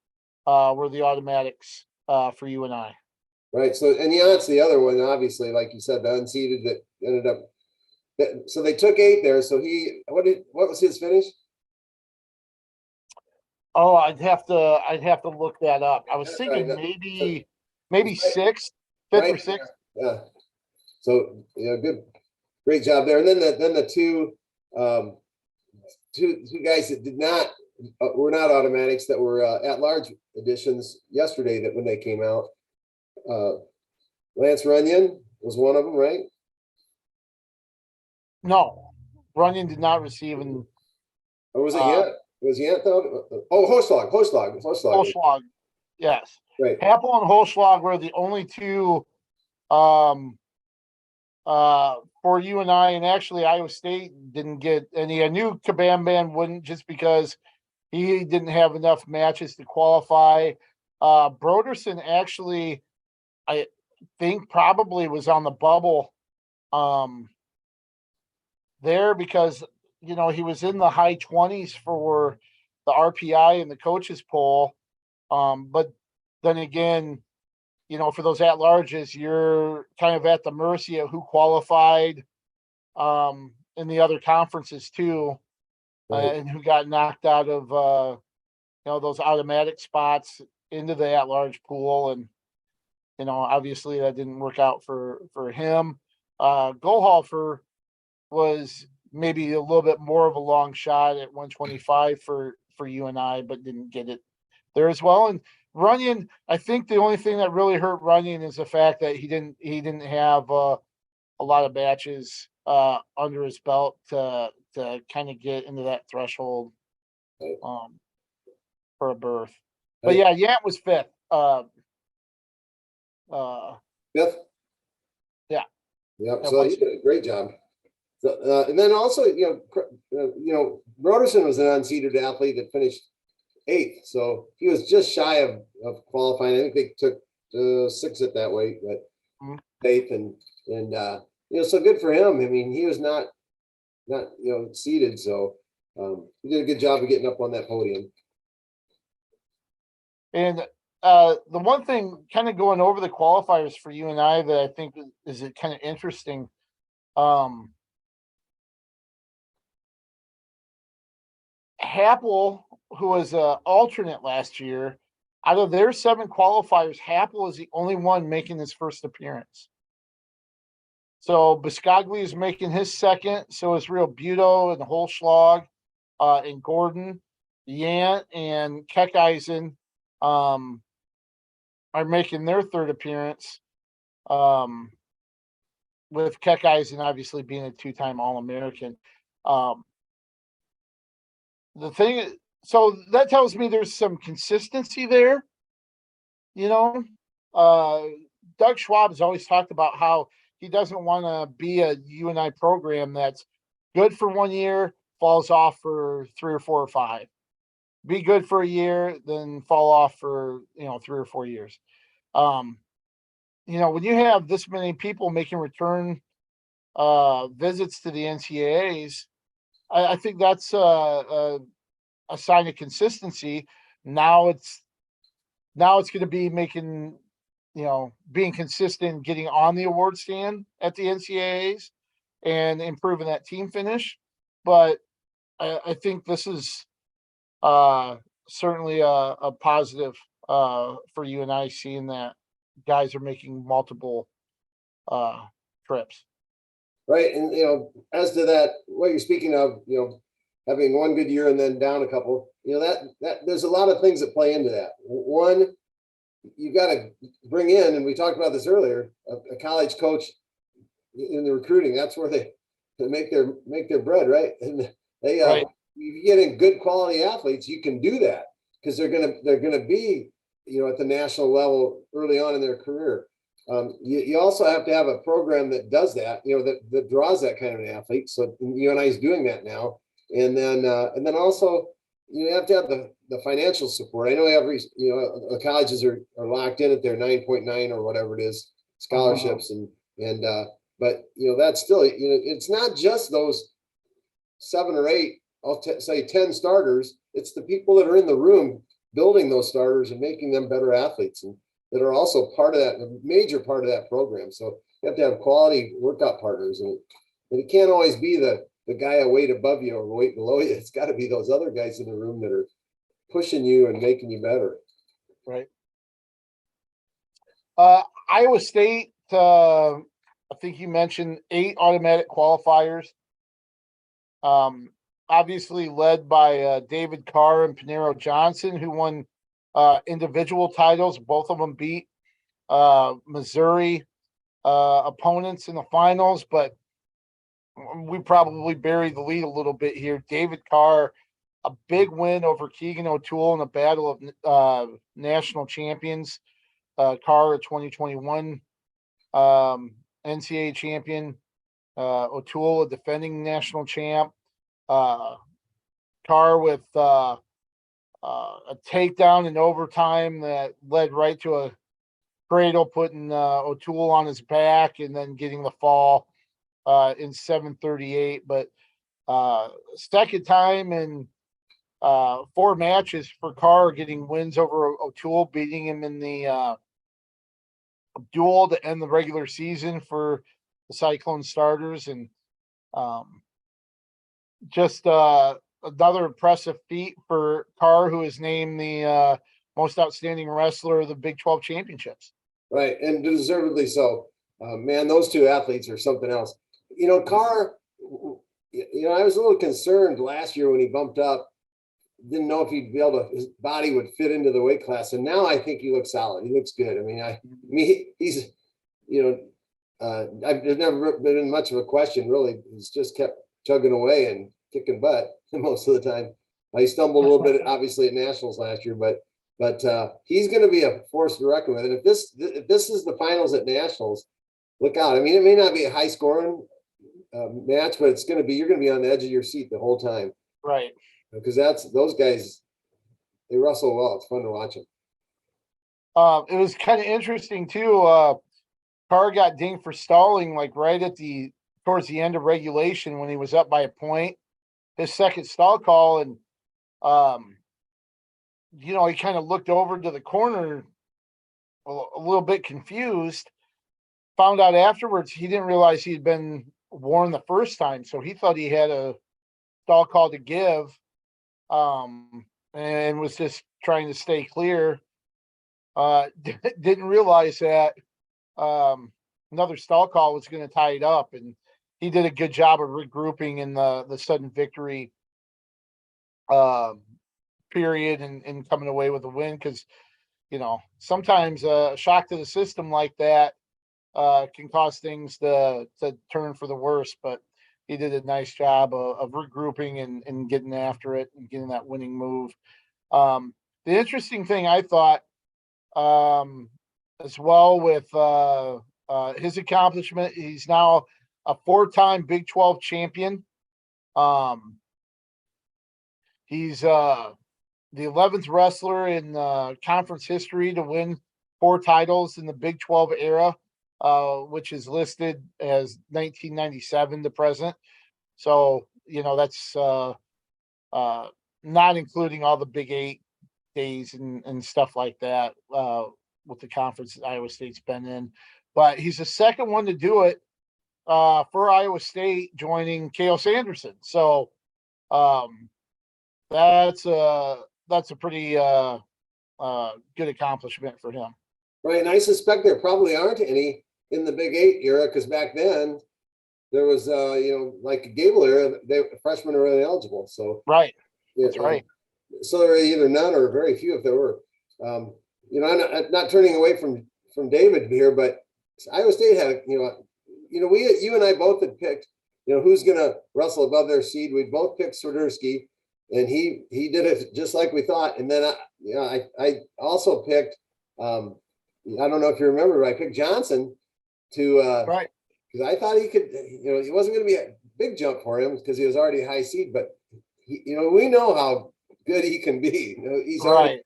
were the automatics for you and I. Right. So, and Yat's the other one, obviously, like you said, the unseeded that ended up. So they took 8 there. So what was his finish? Oh, I'd have to look that up. I was thinking maybe 6th, 5th or 6th. Yeah. So great job there. And then the two guys that were not automatics that were at large editions yesterday that when they came out. Lance Runyon was one of them, right? No, Runyon did not receive an. Or was it Yant? Was Yant though? Oh, Hochschlag. Yes. Right. Happel and Hochschlag were the only 2 for you and I, and actually Iowa State didn't get any. I knew Kabam wouldn't, just because he didn't have enough matches to qualify. Broderson actually, I think, probably was on the bubble there, because he was in the high 20s for the RPI and the coaches poll, but then again, for those at larges, you're kind of at the mercy of who qualified in the other conferences too, Right. and who got knocked out of those automatic spots into the at large pool. And obviously that didn't work out for him. Goldhofer was maybe a little bit more of a long shot at 125 for you and I, but didn't get it there as well. And Runyon, I think the only thing that really hurt Runyon is the fact that he didn't have a lot of matches under his belt to kind of get into that threshold for a berth. But yeah, Yant was 5th. 5th. Yeah. Yep. So you did a great job. So, and then also, Broderson was an unseeded athlete that finished 8th, so he was just shy of qualifying. I think they took 6 at that weight, but 8th, and so good for him. I mean, he was not seeded, so he did a good job of getting up on that podium. And the one thing, kind of going over the qualifiers for you and I, that I think is kind of interesting. Happel who was an alternate last year, out of their 7 qualifiers, Happel is the only one making his first appearance. So Biscagli is making his second. So is Real Buto and Holschlag, and Gordon, Yant and Keckeisen, are making their third appearance. With Keckeisen obviously being a 2-time All-American. The thing, so that tells me there's some consistency there. You know, Doug Schwab has always talked about how he doesn't want to be a UNI program that's good for 1 year, falls off for 3 or 4 or 5. Be good for a year, then fall off for 3 or 4 years. When you have this many people making return visits to the NCAAs, I think that's a sign of consistency. Now it's going to be making, being consistent, getting on the award stand at the NCAAs and improving that team finish. But I think this is certainly a positive for you and I, seeing that guys are making multiple trips. Right. And, as to that, what you're speaking of, having one good year and then down a couple, that there's a lot of things that play into that. One, you got to bring in, and we talked about this earlier, a college coach in the recruiting. That's where they make their bread, right? And they, Right. you get in good quality athletes, you can do that because they're gonna be, at the national level early on in their career. You also have to have a program that does that, that draws that kind of an athlete. So UNI is doing that now. And then also you have to have the financial support. I know every, the colleges are locked in at their 9.9 or whatever it is, scholarships. But that's still, it's not just those 7 or 8, I'll say 10 starters. It's the people that are in the room building those starters and making them better athletes, and that are also part of that, a major part of that program. So you have to have quality workout partners, and it can't always be the guy a weight above you or weight below you. It's got to be those other guys in the room that are pushing you and making you better. Right. Iowa State, I think you mentioned 8 automatic qualifiers. Obviously led by David Carr and Panero Johnson, who won individual titles. Both of them beat Missouri opponents in the finals, but we probably buried the lead a little bit here. David Carr, a big win over Keegan O'Toole in a battle of national champions. Carr, a 2021 NCAA champion. O'Toole, a defending national champ. Carr with a takedown in overtime that led right to a cradle, putting O'Toole on his back and then getting the fall in 7:38. But second time in 4 matches for Carr, getting wins over O'Toole, beating him in the duel to end the regular season for the Cyclone starters. And just another impressive feat for Carr, who is named the most outstanding wrestler of the Big 12 championships. Right, and deservedly so. Man, those 2 athletes are something else. Carr, I was a little concerned last year when he bumped up. Didn't know if he'd be able to, his body would fit into the weight class. And now I think he looks solid. He looks good. I mean, he's, there's never been much of a question, really. He's just kept chugging away and kicking butt most of the time. He stumbled a little bit, obviously, at nationals last year, but he's going to be a force to reckon with. And if this is the finals at nationals, look out. I mean, it may not be a high scoring match, but you're going to be on the edge of your seat the whole time. Right. Because those guys, they wrestle well. It's fun to watch them. It was kind of interesting too. Carr got dinged for stalling like right towards the end of regulation when he was up by a point. His second stall call, and he kind of looked over to the corner a little bit confused. Found out afterwards he didn't realize he'd been warned the first time, so he thought he had a stall call to give. and was just trying to stay clear. Didn't realize that another stall call was going to tie it up, and he did a good job of regrouping in the sudden victory period and coming away with a win. Because sometimes a shock to the system like that can cause things to turn for the worse. But he did a nice job of regrouping and getting after it and getting that winning move. The interesting thing I thought, as well, with his accomplishment, he's now a 4-time Big 12 champion. He's the 11th wrestler in conference history to win 4 titles in the Big 12 era, which is listed as 1997 to present. So, that's not including all the Big 8 days and stuff like that with the conference that Iowa State's been in. But he's the second one to do it for Iowa State, joining Chaos Anderson. So that's a pretty good accomplishment for him. Right, and I suspect there probably aren't any in the Big 8 era, because back then there was, like Gable era, freshmen are really eligible. So right, that's right. So there are either none or very few if there were. I'm not turning away from David here, but Iowa State had, you and I both had picked, who's going to wrestle above their seed. We both picked Swiderski, and he did it just like we thought. And then I also picked, I don't know if you remember, but I picked Johnson to right, because I thought he could, it wasn't going to be a big jump for him because he was already high seed, but we know how good he can be. He's already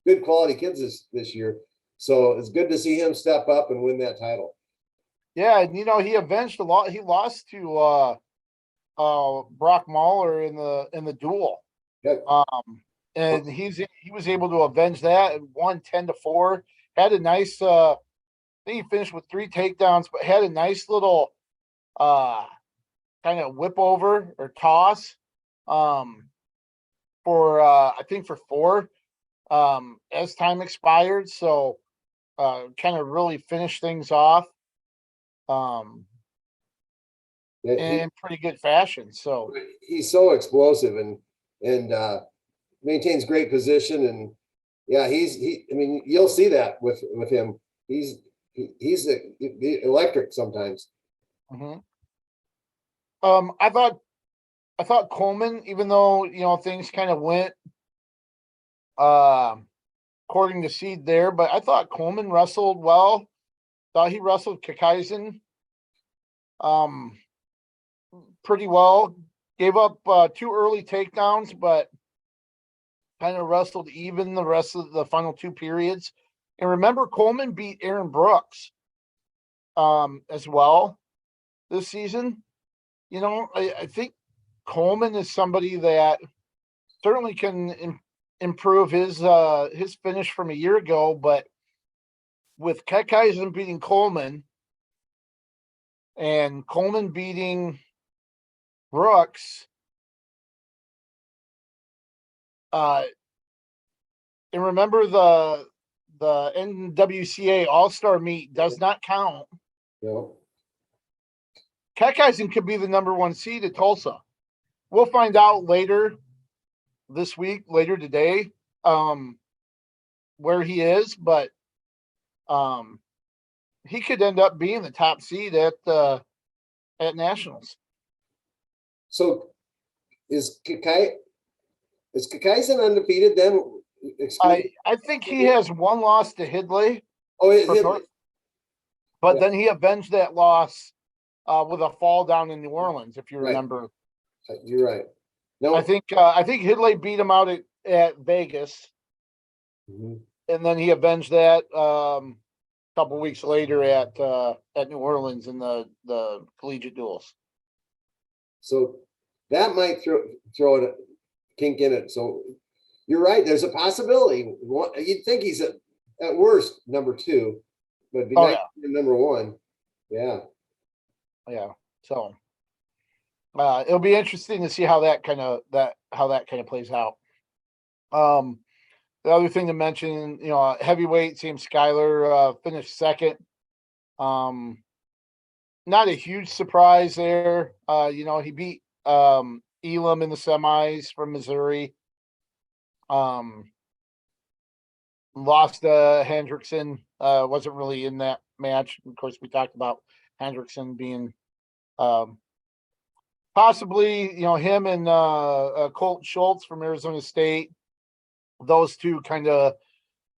good quality kids this year. So it's good to see him step up and win that title. Yeah, and he avenged a lot. He lost to Brock Mahler in the duel. Yep. And he was able to avenge that and won 10-4. Had a nice I think he finished with 3 takedowns, but had a nice little kind of whip over or toss for I think for 4 as time expired. So kind of really finished things off in pretty good fashion. So he's so explosive and maintains great position, and I mean, you'll see that with him. He's electric sometimes. Mm-hmm. I thought Coleman, even though things kind of went according to seed there, but I thought Coleman wrestled well. Thought he wrestled Kakaisen pretty well. Gave up 2 early takedowns, but kind of wrestled even the rest of the final 2 periods. And remember, Coleman beat Aaron Brooks as well this season. I think Coleman is somebody that certainly can improve his finish from a year ago, but with Kekaisen beating Coleman and Coleman beating Brooks, and remember the NWCA All-Star meet does not count. No. Kekaisen could be the number 1 seed at Tulsa. We'll find out later this week, later today, where he is, but he could end up being the top seed at Nationals. So is Kakaisen undefeated then? I think he has 1 loss to Hidley. Oh, but then he avenged that loss with a fall down in New Orleans, if you remember. You're right. No, I think Hidley beat him out at Vegas, and then he avenged that a couple weeks later at New Orleans in the collegiate duels. So that might throw a kink in it. So you're right. There's a possibility. You'd think he's at worst number 2, but be nice to be number 1. Yeah. Yeah. So it'll be interesting to see how that kind of plays out. The other thing to mention, heavyweight, Sam Schuyler finished second. Not a huge surprise there. He beat Elam in the semis from Missouri. Lost Hendrickson. Wasn't really in that match. Of course, we talked about Hendrickson being possibly, him and Colt Schultz from Arizona State. Those two kind of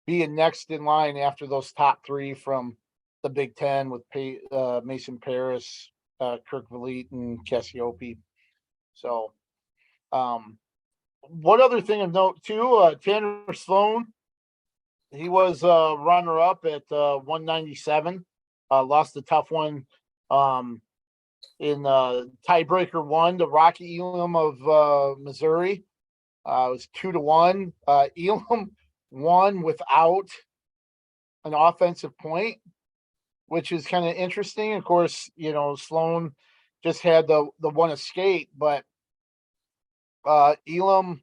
being next in line after those top three from the Big Ten with Mason Paris, Kirk Vliet, and Cassiope. So, one other thing of note too, Tanner Sloan, he was runner-up at 197. Lost a tough one in tiebreaker one to Rocky Elam of Missouri. It was 2-1. Elam won without an offensive point, which is kind of interesting. Of course, Sloan just had the one escape, but Elam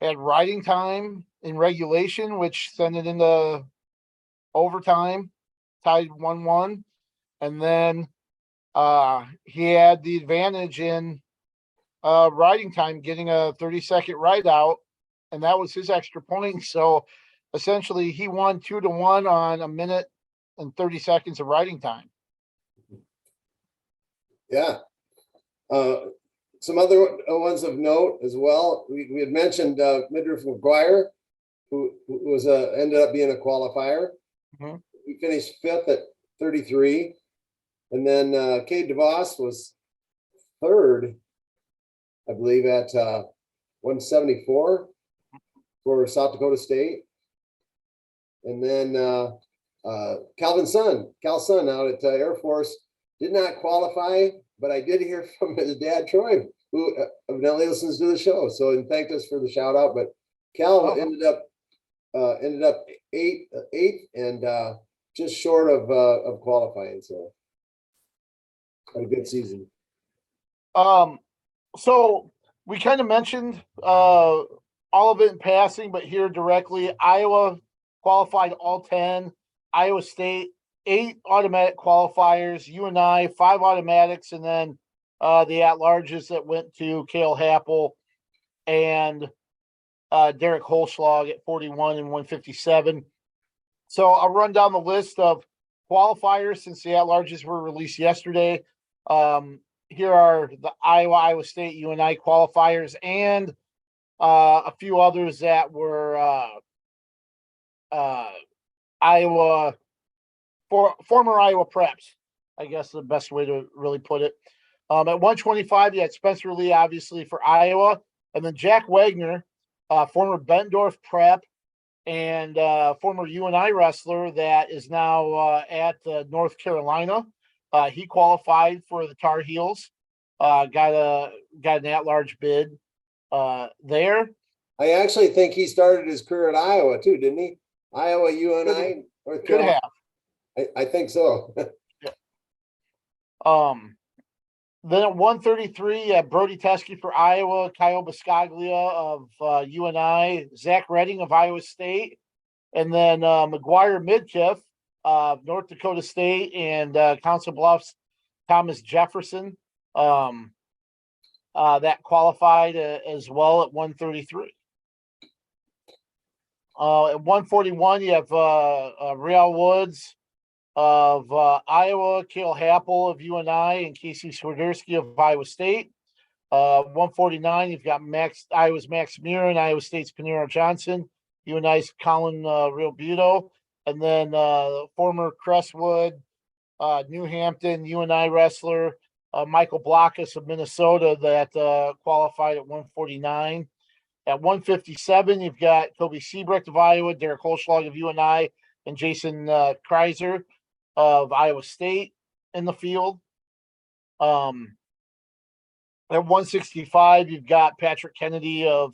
had riding time in regulation, which sent it into overtime, tied 1-1. And then he had the advantage in riding time, getting a 30-second ride out, and that was his extra point. So essentially he won 2-1 on a minute and 30 seconds of riding time. Yeah. Some other ones of note as well. We had mentioned Midriff McGuire, who was ended up being a qualifier. Mm-hmm. He finished fifth at 33. And then Cade DeVos was third, I believe, at 174 for South Dakota State. And then Cal Sun out at Air Force did not qualify, but I did hear from his dad, Troy, who evidently listens to the show. So and thanked us for the shout out. But Cal ended up eighth and just short of qualifying. So had a good season. So we kind of mentioned all of it in passing, but here directly, Iowa qualified all 10. Iowa State, 8 automatic qualifiers. UNI, 5 automatics, and then the at-larges that went to Cale Happel and Derek Holschlag at 41 and 157. So I'll run down the list of qualifiers since the at-larges were released yesterday. Here are the Iowa State, UNI qualifiers, and a few others that were former Iowa preps, I guess the best way to really put it. At 125, you had Spencer Lee, obviously, for Iowa, and then Jack Wagner, former Bettendorf prep and former UNI wrestler that is now at North Carolina. He qualified for the Tar Heels, got an at-large bid there. I actually think he started his career at Iowa too, didn't he? Iowa, UNI, North Carolina. Could have. I think so. Then at 133, Brody Teske for Iowa, Kyle Biscaglia of UNI, Zach Redding of Iowa State, and then McGuire Midkiff of North Dakota State, and Council Bluffs Thomas Jefferson that qualified as well at 133. At 141, you have Real Woods of Iowa, Cale Happel of UNI, and Casey Swiderski of Iowa State. 149, you've got Iowa's Max Muir and Iowa State's Panero Johnson, UNI's Colin Real Buto, and then former Crestwood, New Hampton, UNI wrestler, Michael Blockus of Minnesota that qualified at 149. At 157, you've got Kobe Siebrecht of Iowa, Derek Holschlag of UNI, and Jason Kreiser of Iowa State in the field. At 165, you've got Patrick Kennedy of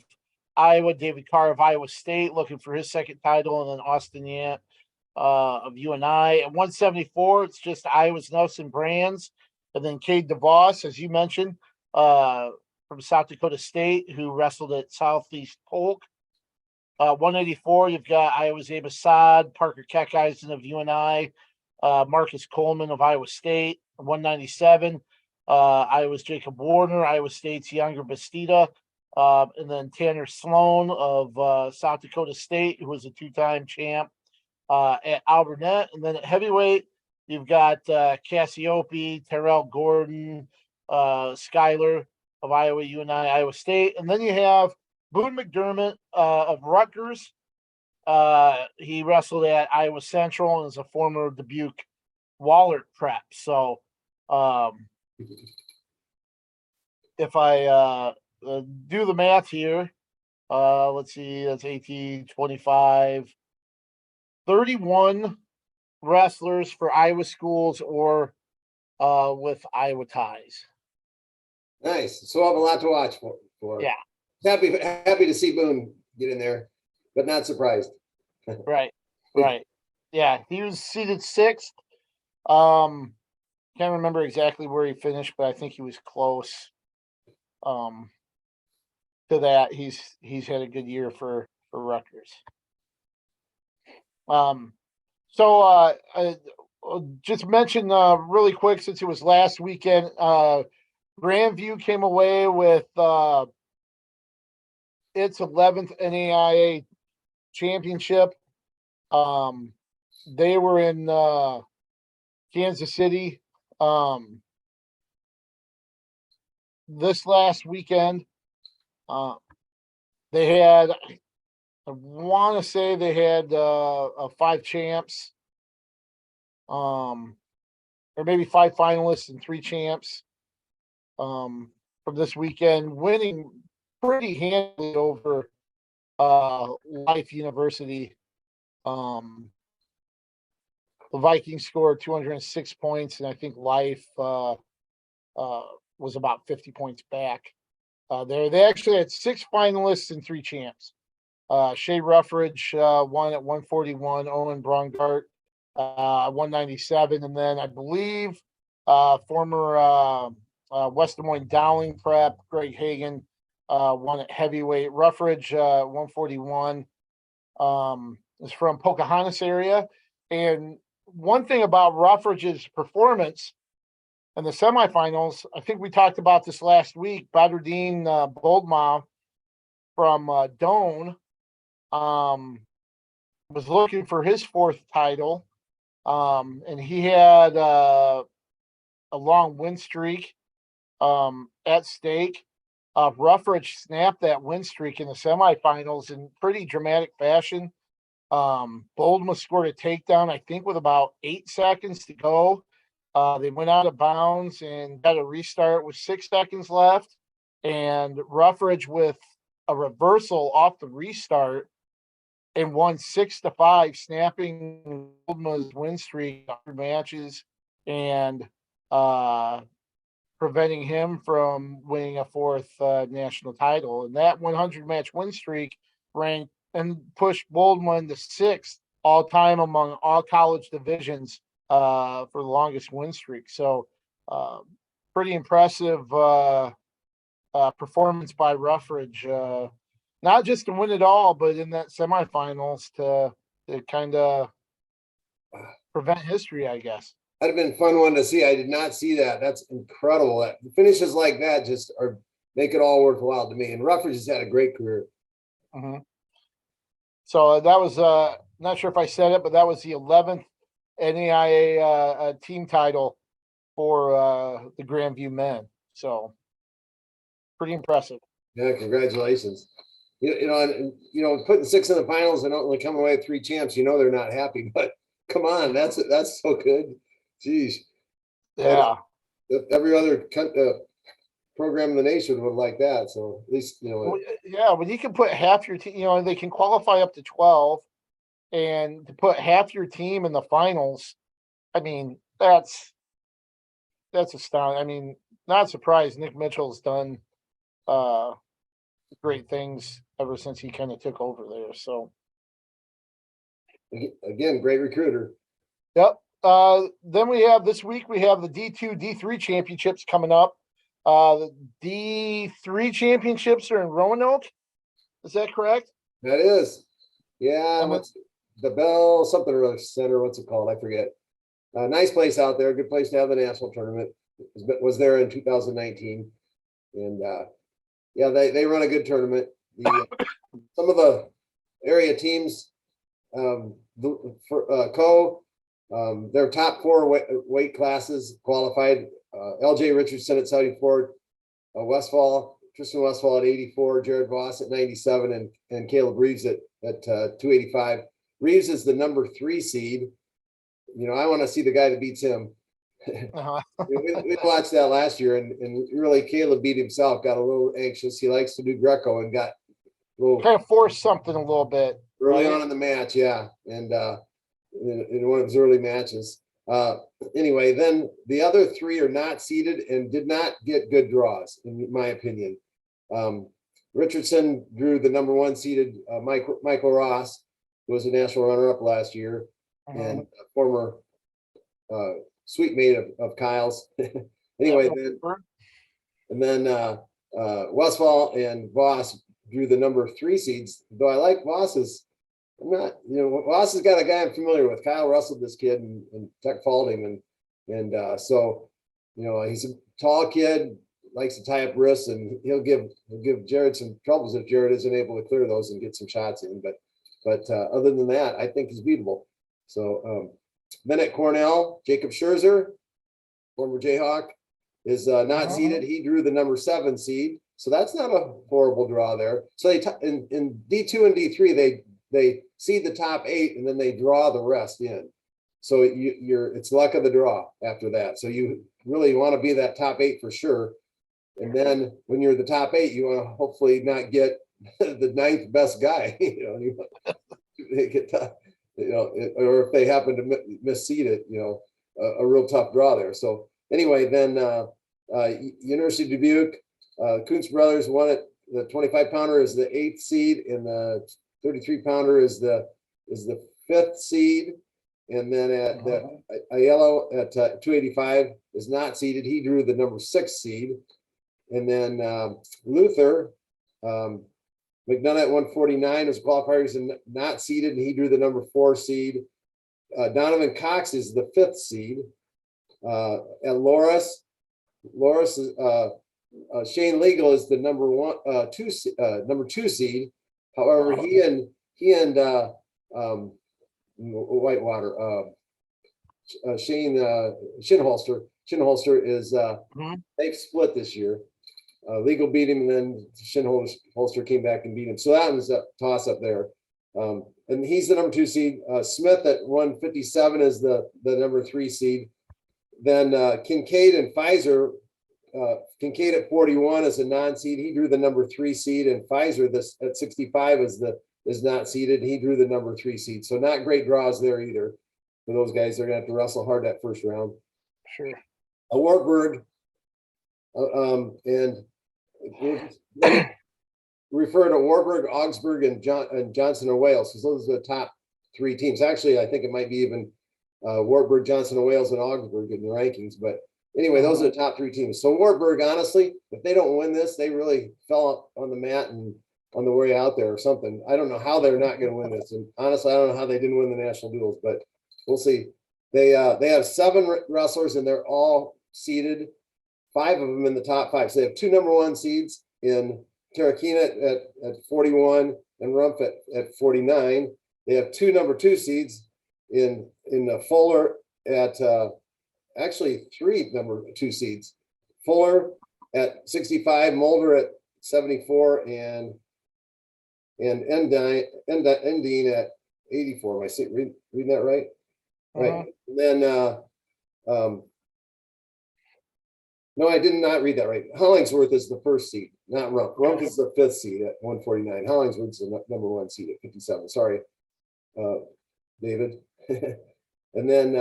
Iowa, David Carr of Iowa State looking for his second title, and then Austin Yant of UNI. At 174, it's just Iowa's Nelson Brands, and then Cade DeVos, as you mentioned, from South Dakota State, who wrestled at Southeast Polk. 184, you've got Iowa Zabasad, Parker Keckeisen of UNI, Marcus Coleman of Iowa State. 197, Iowa's Jacob Warner, Iowa State's Younger Bastida, and then Tanner Sloan of South Dakota State, who was a two-time champ at Albernet. And then at heavyweight, you've got Cassiope, Terrell Gordon, Schuyler of Iowa, UNI, Iowa State. And then you have Boone McDermott of Rutgers. He wrestled at Iowa Central and is a former Dubuque Wahlert prep. So if I do the math here, let's see, that's 18, 25, 31 wrestlers for Iowa schools or with Iowa ties. Nice. So I have a lot to watch for. Yeah. Happy to see Boone get in there, but not surprised. Right. Yeah, he was seated 6th. Can't remember exactly where he finished, but I think he was close to that. He's had a good year for Rutgers. So just mention really quick, since it was last weekend, Grandview came away with its 11th NAIA championship. They were in Kansas City this last weekend. They had, I want to say they had 5 champs, or maybe 5 finalists and 3 champs from this weekend, winning pretty handily over Life University. The Vikings scored 206 points, and I think Life was about 50 points back. They actually had 6 finalists and 3 champs. Shea Ruffridge won at 141, Owen Brongart 197, and then I believe former West Des Moines Dowling prep Greg Hagan won at heavyweight. Ruffridge 141 is from Pocahontas area, and one thing about Ruffridge's performance in the semifinals, I think we talked about this last week. Badruddin Boldma from Doane was looking for his 4th title, and he had a long win streak at stake. Ruffridge snapped that win streak in the semifinals in pretty dramatic fashion. Boldma scored a takedown, I think, with about 8 seconds to go. They went out of bounds and got a restart with 6 seconds left. And Ruffridge, with a reversal off the restart, and won 6-5, snapping Boldma's win streak 100 matches and preventing him from winning a 4th national title. And that 100 match win streak ranked and pushed Boldma into 6th all time among all college divisions for the longest win streak. So pretty impressive performance by Ruffridge, not just to win it all, but in that semifinals to kind of prevent history, I guess. That'd have been a fun one to see. I did not see that. That's incredible. Finishes like that just make it all worthwhile to me. And Ruffridge has had a great career. Mm-hmm. So that was not sure if I said it, but that was the 11th NAIA team title for the Grandview men. So pretty impressive. Yeah, congratulations. Putting 6 in the finals and only coming away with 3 champs, they're not happy. But come on, that's so good. Jeez. Yeah. Every other program in the nation would like that. So at least yeah, when you can put half your team, they can qualify up to 12, and to put half your team in the finals, I mean, that's astounding. I mean, not surprised. Nick Mitchell's done great things ever since he kind of took over there. So again, great recruiter. Yep. Then this week we have the D2, D3 championships coming up. The D3 championships are in Roanoke. Is that correct? That is. Yeah, I'm a- what's the Bell something or other center? What's it called? I forget. Nice place out there. Good place to have the national tournament. Was there in 2019, and yeah, they run a good tournament. Some of the area teams their top four weight classes qualified. LJ Richardson at 74, Tristan Westfall at 84, Jared Voss at 97, and Caleb Reeves at 285. Reeves is the number 3 seed. I want to see the guy that beats him. uh-huh. We watched that last year, and really Caleb beat himself, got a little anxious. He likes to do Greco and got a little Kind of force something a little bit early right? on in the match, yeah. And in one of his early matches. Anyway, then the other 3 are not seeded and did not get good draws, in my opinion. Richardson drew the number 1 seeded Michael Ross, who was a national runner-up last year, and a former sweet mate of Kyle's. Anyway, then Westfall and Voss drew the number 3 seeds, though I like Voss's. Voss has got a guy I'm familiar with. Kyle wrestled this kid and Tech faulted him, and so he's a tall kid, likes to tie up wrists, and he'll give Jared some troubles if Jared isn't able to clear those and get some shots in. But other than that, I think he's beatable. So then at Cornell, Jacob Scherzer, former Jayhawk, is not seeded. He drew the number 7 seed, so that's not a horrible draw there. So they in D2 and D3 they seed the top 8 and then they draw the rest in. So it's luck of the draw after that. So you really want to be that top 8 for sure. And then when you're the top 8, you want to hopefully not get the 9th best guy. They get tough, or if they happen to misseed it, a real tough draw there. So anyway, then University of Dubuque, Kuntz brothers won it. The 25-pounder is the 8th seed, and the 33-pounder is the 5th seed. And then at the Aiello at 285 is not seeded. He drew the number 6 seed. And then Luther, McDonough at 149 was qualifier. He's not seeded, and he drew the number 4 seed. Donovan Cox is the 5th seed. And Loris is Shane Legal is the number 2 seed. However, he and Whitewater, Shane Shinholster is they've split this year. Legal beat him, and then Shinholster came back and beat him. So that was a toss up there. And he's the number 2 seed. Smith at 157 is the number 3 seed. Then Kincaid and Pfizer. Kincaid at 41 is a non-seed. He drew the number 3 seed, and Pfizer at 65 is not seeded. He drew the number 3 seed. So not great draws there either for those guys. They're gonna have to wrestle hard that first round. Sure. Wartburg, and refer to Wartburg, Augsburg, and Johnson or Wales, because those are the top 3 teams. Actually, I think it might be even Wartburg, Johnson or Wales, and Augsburg in the rankings. But anyway, those are the top 3 teams. So Wartburg, honestly, if they don't win this, they really fell on the mat and on the way out there or something. I don't know how they're not going to win this. And honestly, I don't know how they didn't win the national duels, but we'll see. They have 7 wrestlers, and they're all seeded, 5 of them in the top 5. So they have 2 number 1 seeds in Tarakina at 41 and Rumpf at 49. They have 2 number 2 seeds in Fuller at actually 3 number 2 seeds. Fuller at 65, Mulder at 74, and Endine at 84. Am I reading that right? Right. And then no, I did not read that right. Hollingsworth is the 1st seed, not Rumpf. Rumpf is the 5th seed at 149. Hollingsworth is the number 1 seed at 57. Sorry, David. And then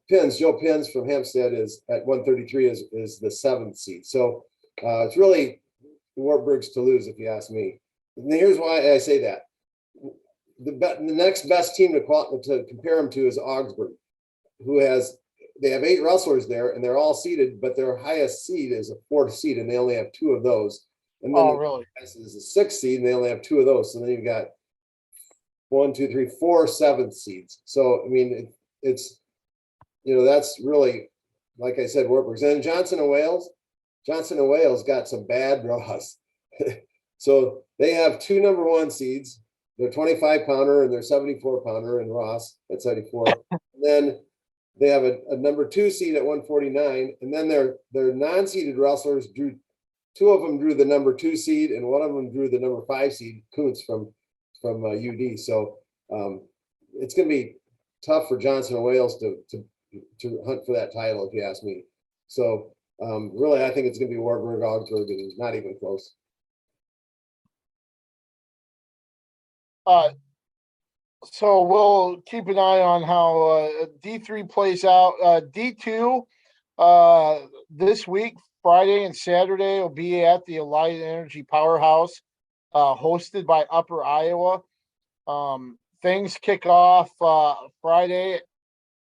Pins, Joe Pins from Hempstead is at 133 is the 7th seed. So it's really Wartburg's to lose, if you ask me. And here's why I say that. The next best team to compare them to is Augsburg, they have 8 wrestlers there, and they're all seeded, but their highest seed is a 4th seed, and they only have 2 of those. And then Oh, the really? West is the 6th seed, and they only have 2 of those. So then you've got 1, 2, 3, 4 7th seeds. So I mean, it's that's really, like I said, Wartburg's. And Johnson and Wales. Johnson and Wales got some bad draws. So they have 2 number 1 seeds. They're 25-pounder and they're 74-pounder, and Ross at 74. And then they have a number 2 seed at 149, and then their non-seeded wrestlers drew 2 of them drew the number 2 seed, and 1 of them drew the number 5 seed, Kuntz from UD. So it's going to be tough for Johnson and Wales to hunt for that title, if you ask me. So really, I think it's going to be Wartburg, Augsburg, and not even close. So we'll keep an eye on how D3 plays out. D2 this week, Friday and Saturday, will be at the Allied Energy Powerhouse, hosted by Upper Iowa. Things kick off Friday at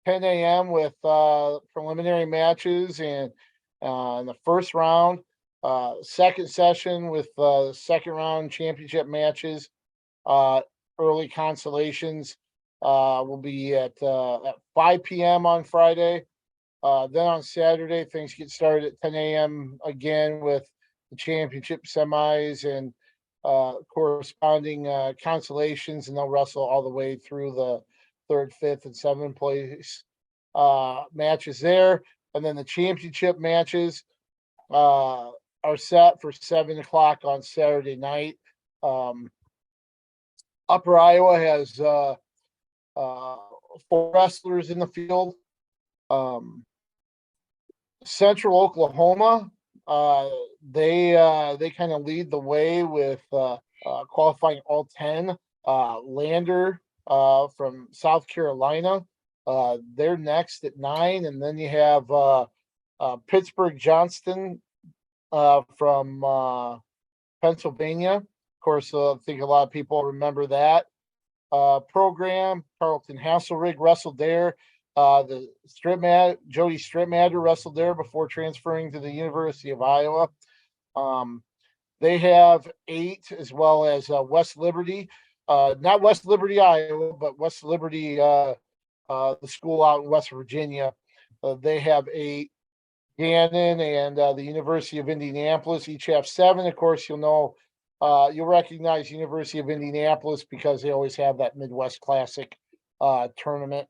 10 a.m. with preliminary matches and in the first round. Second session with second round championship matches. Early consolations will be at 5 p.m. on Friday. Then on Saturday, things get started at 10 a.m. again with the championship semis and corresponding consolations, and they'll wrestle all the way through the 3rd, 5th, and 7th place matches there. And then the championship matches are set for 7 o'clock on Saturday night. Upper Iowa has 4 wrestlers in the field. Central Oklahoma, they kind of lead the way with qualifying all 10. Lander from South Carolina, they're next at 9, and then you have Pittsburgh Johnston from Pennsylvania. Of course, I think a lot of people remember that program. Carlton Hasselrig wrestled there. Jody Stripmatter wrestled there before transferring to the University of Iowa. They have 8, as well as West Liberty. Not West Liberty, Iowa, but West Liberty, the school out in West Virginia. They have 8. Gannon and the University of Indianapolis each have 7. Of course, you'll recognize University of Indianapolis because they always have that Midwest Classic tournament,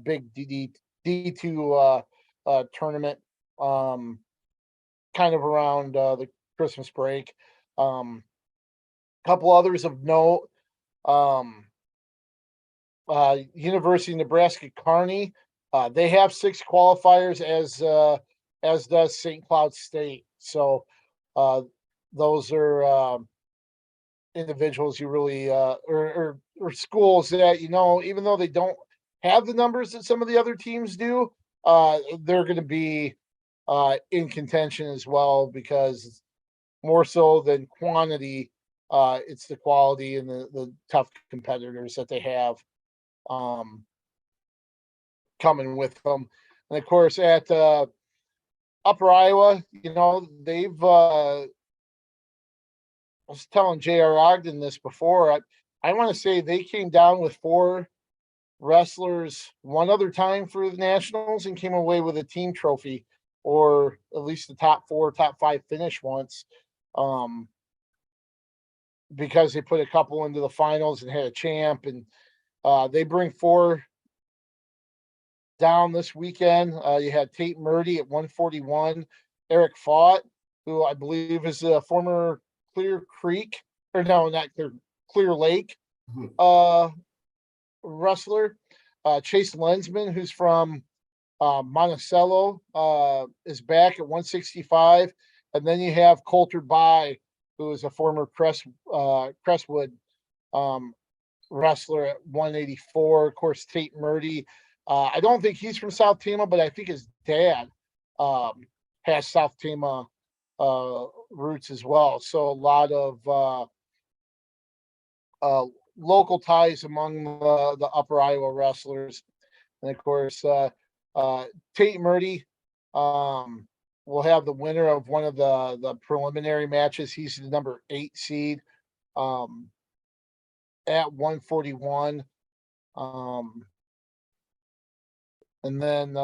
big D2 tournament, kind of around the Christmas break. Couple others of note: University of Nebraska Kearney. They have 6 qualifiers, as does St. Cloud State. So those are individuals you really or schools that even though they don't have the numbers that some of the other teams do, they're going to be in contention as well, because more so than quantity, it's the quality and the tough competitors that they have coming with them. And of course, at Upper Iowa, they've I was telling J.R. Ogden this before. I want to say they came down with 4 wrestlers one other time for the Nationals and came away with a team trophy, or at least the top 4, top 5 finish once, because they put a couple into the finals and had a champ. And they bring 4 down this weekend. You had Tate Murdy at 141, Eric Faught, who I believe is a former Clear Creek, or no, not Clear Lake wrestler. Chase Lensman, who's from Monticello, is back at 165. And then you have Coulter By, who is a former Crestwood wrestler at 184. Of course, Tate Murdy. I don't think he's from South Tama, but I think his dad has South Tama roots as well. So a lot of local ties among the Upper Iowa wrestlers. And of course, Tate Murdy we'll have the winner of one of the preliminary matches. He's the number 8 seed at 141. And then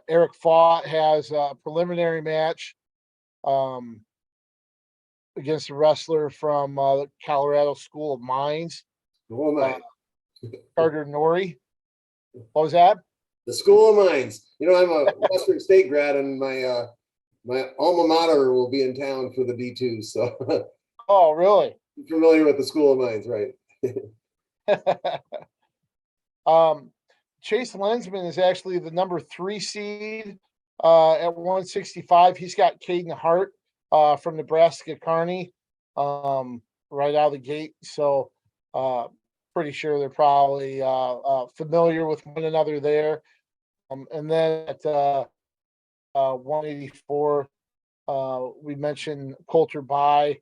Eric Fought has a preliminary match against a wrestler from the Colorado School of Mines, Oh my, Carter Norrie. What was that? the School of Mines. You know, I'm a Western State grad, and my my alma mater will be in town for the D2. So Oh, really? I'm familiar with the School of Mines, right? Chase Lensman is actually the number 3 seed at 165. He's got Caden Hart from Nebraska Kearney right out of the gate. So pretty sure they're probably familiar with one another there. And then at 184, we mentioned Coulter By.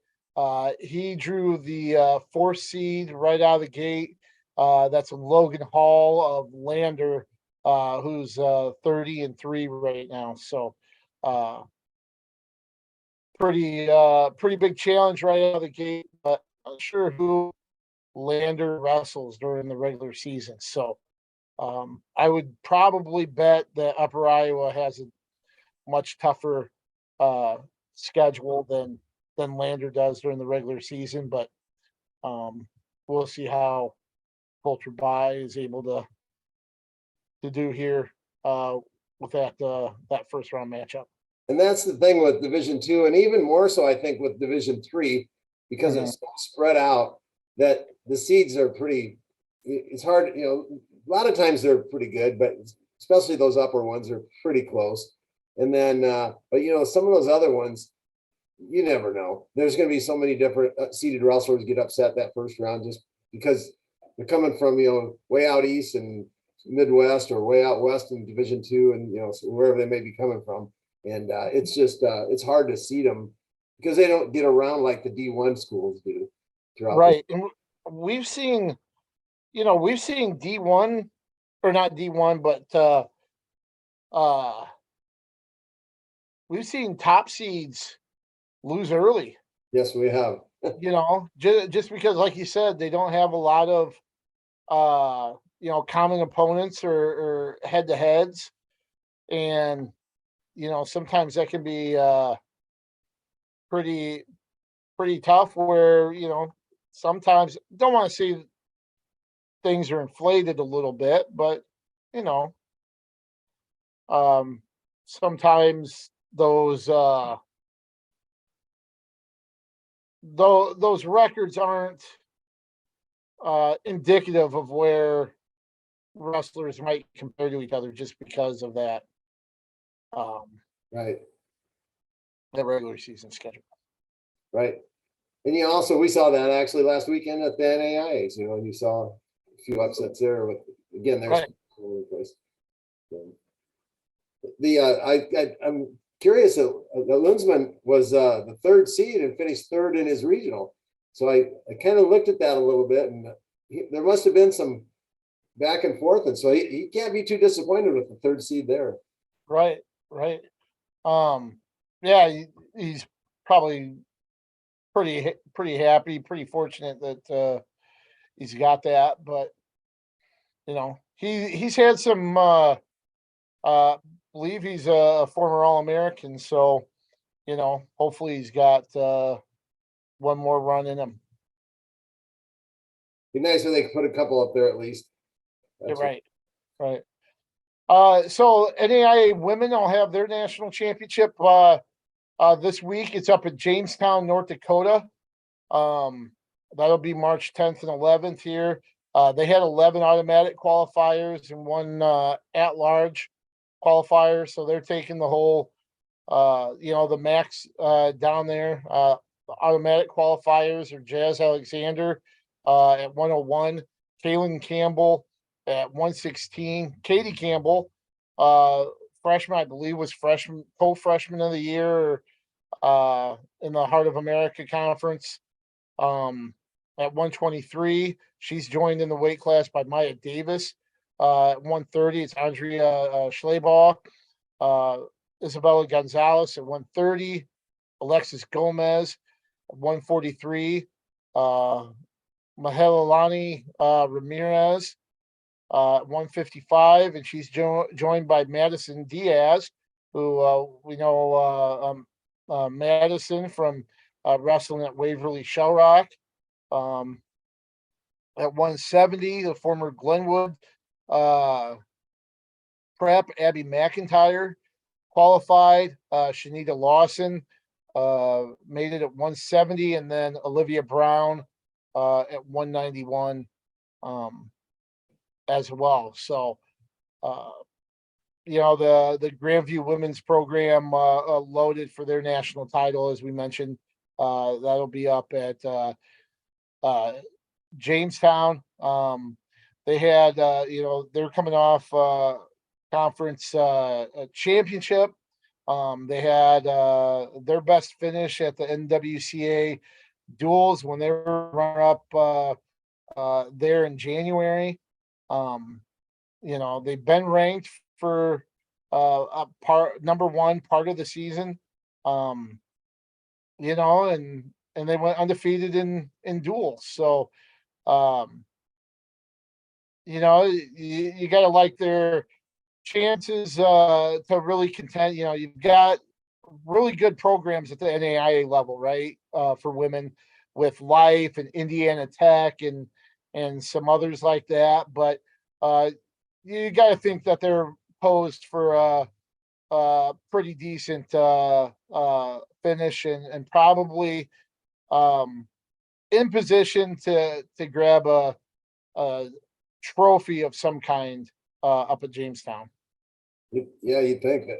He drew the 4th seed right out of the gate. That's Logan Hall of Lander, who's 30-3 right now. So pretty big challenge right out of the gate, but I'm not sure who Lander wrestles during the regular season. So I would probably bet that Upper Iowa has a much tougher schedule than Lander does during the regular season, but we'll see how Coulter By is able to do here with that first round matchup. And that's the thing with Division II, and even more so, I think, with Division III, because it's so spread out that the seeds are pretty. It's hard, you know. A lot of times they're pretty good, but especially those upper ones are pretty close. And then, but you know, some of those other ones, you never know. There's going to be so many different seeded wrestlers get upset that first round just because they're coming from, you know, way out east and Midwest or way out west in Division II, and you know, so wherever they may be coming from. And it's just it's hard to seed them because they don't get around like the D1 schools do. Right, and we've seen D1 or not D1, but we've seen top seeds lose early. Yes, we have. You know, just because, like you said, they don't have a lot of common opponents or head to heads, and you know, sometimes that can be pretty tough. Where you know, sometimes don't want to say things are inflated a little bit, but you know, sometimes those those records aren't indicative of where wrestlers might compare to each other just because of that Right. the regular season schedule. Right. And you also, we saw that actually last weekend at the NAIAs, you know, and you saw a few upsets there with, again, there's Right. all over the place. I'm curious that Lunsman was the 3rd seed and finished 3rd in his regional. So I kind of looked at that a little bit, and there must have been some back and forth. And so he can't be too disappointed with the 3rd seed there. Right. Yeah, he's probably pretty happy, pretty fortunate that he's got that. But you know, he's had some believe he's a former All-American, so you know, hopefully he's got one more run in him. Be nice if they could put a couple up there at least. Right. So NAIA women will have their national championship this week. It's up at Jamestown, North Dakota. That'll be March 10th and 11th here. They had 11 automatic qualifiers and 1 at-large qualifier, so they're taking the whole, the max down there. The automatic qualifiers are Jazz Alexander at 101, Kaylin Campbell at 116, Katie Campbell, freshman, I believe, was co-freshman of the year in the Heart of America Conference. At 123, she's joined in the weight class by Maya Davis. At 130, it's Andrea Schlebaugh. Isabella Gonzalez at 130, Alexis Gomez at 143, Mahelani Ramirez 155, and she's joined by Madison Diaz, who we know Madison from wrestling at Waverly Shell Rock. At 170, the former Glenwood prep Abby McIntyre qualified. Shanita Lawson made it at 170, and then Olivia Brown at 191 as well. So, the Grandview women's program loaded for their national title, as we mentioned. That'll be up at Jamestown. They had, they're coming off conference championship. They had their best finish at the NWCA duels when they were runner up there in January. They've been ranked for number one part of the season. And they went undefeated in duels. So you got to like their chances to really contend. You've got really good programs at the NAIA level, right? For women with Life and Indiana Tech and some others like that. But you got to think that they're posed for a pretty decent finish and probably in position to grab a trophy of some kind up at Jamestown. Yeah, you'd think that.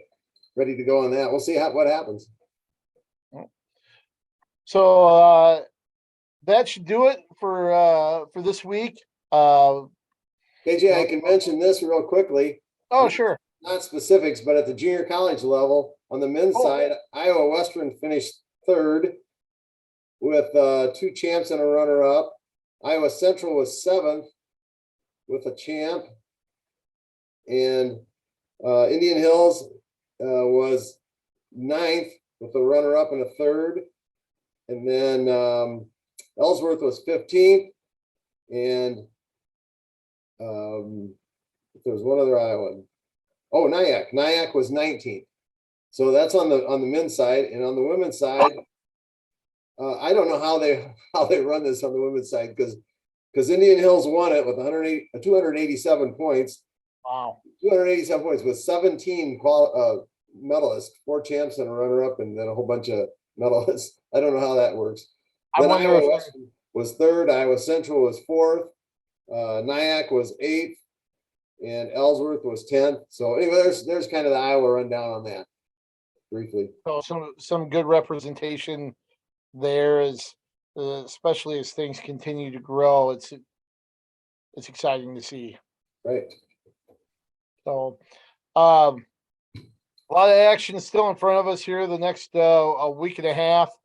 Ready to go on that. We'll see what happens. So that should do it for this week. KJ, I can mention this real quickly. Oh, sure. Not specifics, but at the junior college level, on the men's side, Iowa Western finished third with 2 champs and a runner-up. Iowa Central was 7th with a champ. And Indian Hills was 9th with a runner-up and a third. And then Ellsworth was 15th. And there was one other Iowa. Oh, Nyack. Nyack was 19th. So that's on the men's side. And on the women's side, I don't know how they run this on the women's side because Indian Hills won it with 287 points. Wow. 287 points with 17 medalists, 4 champs and a runner-up, and then a whole bunch of medalists. I don't know how that works. Then Iowa Western was 3rd. Iowa Central was 4th. Nyack was 8th. And Ellsworth was 10th. So anyway, there's kind of the Iowa rundown on that briefly. So some good representation there is, especially as things continue to grow. It's exciting to see. Right. So a lot of action still in front of us here. The next a week and a half.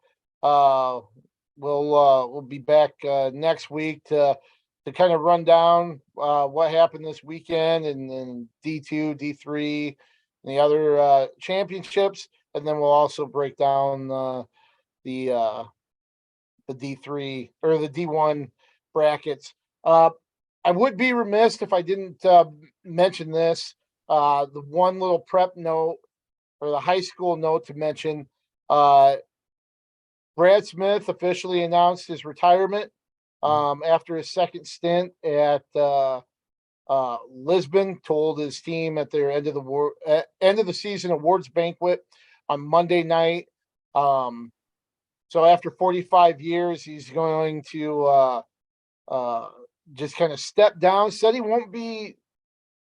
We'll be back next week to kind of run down what happened this weekend and D2, D3, and the other championships, and then we'll also break down the D3 or the D1 brackets. I would be remiss if I didn't mention this. The one little prep note or the high school note to mention, Brad Smith officially announced his retirement after his second stint at Lisbon. Told his team at their end of the season awards banquet on Monday night. So after 45 years, he's going to just kind of step down. Said he won't be.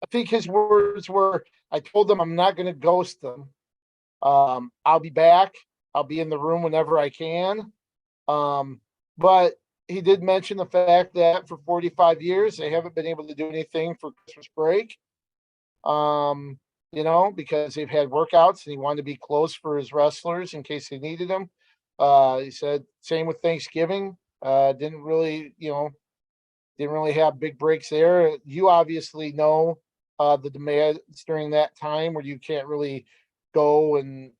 I think his words were, "I told them I'm not going to ghost them. I'll be back. I'll be in the room whenever I can." But he did mention the fact that for 45 years, they haven't been able to do anything for Christmas break. Because they've had workouts and he wanted to be close for his wrestlers in case they needed him. He said same with Thanksgiving. Didn't really have big breaks there. You obviously know the demands during that time where you can't really go and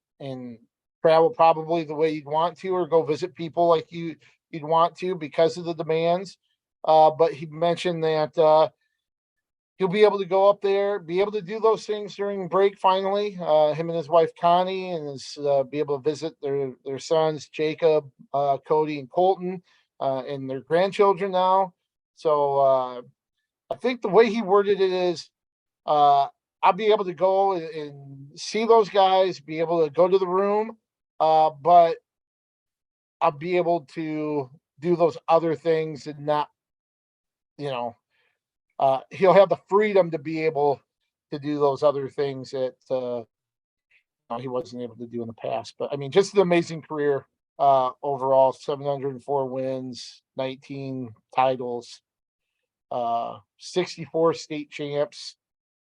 travel probably the way you'd want to, or go visit people like you'd want to because of the demands. But he mentioned that he'll be able to go up there, be able to do those things during break finally. Him and his wife Connie, and be able to visit their sons Jacob, Cody, and Colton, and their grandchildren now. So I think the way he worded it is, I'll be able to go and see those guys, be able to go to the room, but I'll be able to do those other things and not, he'll have the freedom to be able to do those other things that he wasn't able to do in the past. But I mean, just an amazing career overall. 704 wins, 19 titles, 64 state champs,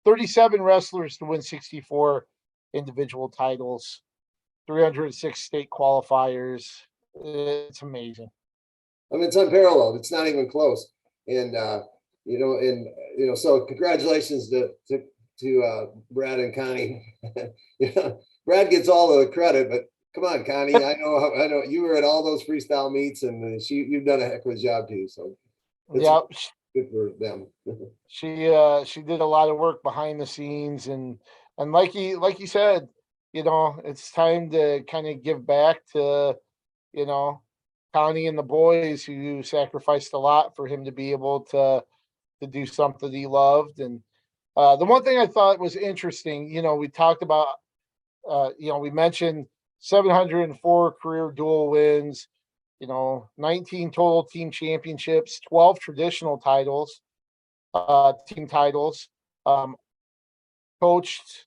37 wrestlers to win 64 individual titles, 306 state qualifiers. It's amazing. I mean, it's unparalleled. It's not even close. And so congratulations to Brad and Connie. Brad gets all the credit, but come on, Connie. I know you were at all those freestyle meets, and you've done a heck of a job too. So yeah, good for them. she did a lot of work behind the scenes, and like you said, it's time to kind of give back to Connie and the boys who sacrificed a lot for him to be able to do something he loved. And the one thing I thought was interesting, we talked about, we mentioned 704 career dual wins, 19 total team championships, 12 traditional titles, team titles, coached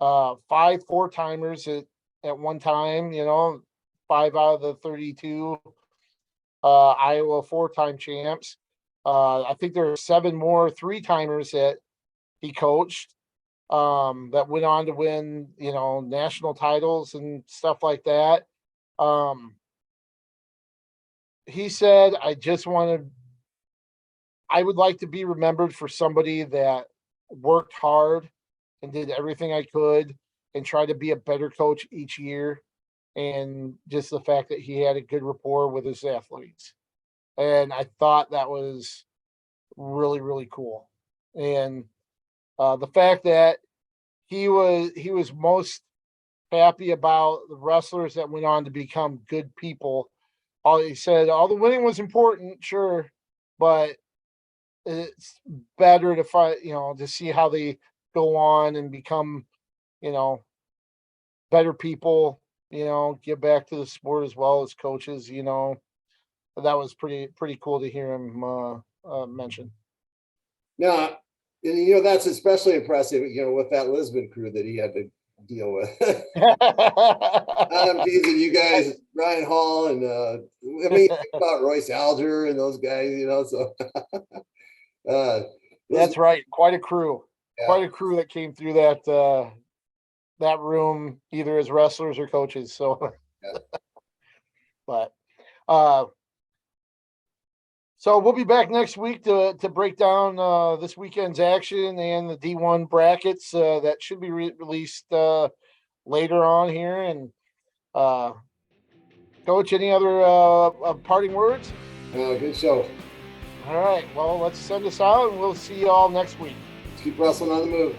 5 4-timers at one time, 5 out of the 32 Iowa 4-time champs. I think there are 7 more 3-timers that he coached that went on to win, national titles and stuff like that. He said, I would like to be remembered for somebody that worked hard and did everything I could and tried to be a better coach each year. And just the fact that he had a good rapport with his athletes. And I thought that was really, really cool. And the fact that he was most happy about the wrestlers that went on to become good people. He said all the winning was important, sure, but it's better to fight, to see how they go on and become, better people, give back to the sport as well as coaches, that was pretty cool to hear him mention. No, and that's especially impressive, with that Lisbon crew that he had to deal with. I'm teasing you guys, Ryan Hall, and think about Royce Alger and those guys, so that's right. Quite a crew. Yeah. Quite a crew that came through that room, either as wrestlers or coaches. So yeah. But so we'll be back next week to break down this weekend's action and the D1 brackets that should be released later on here. And Coach, any other parting words? Good show. All right. Well, let's send us out, and we'll see you all next week. Keep wrestling on the move.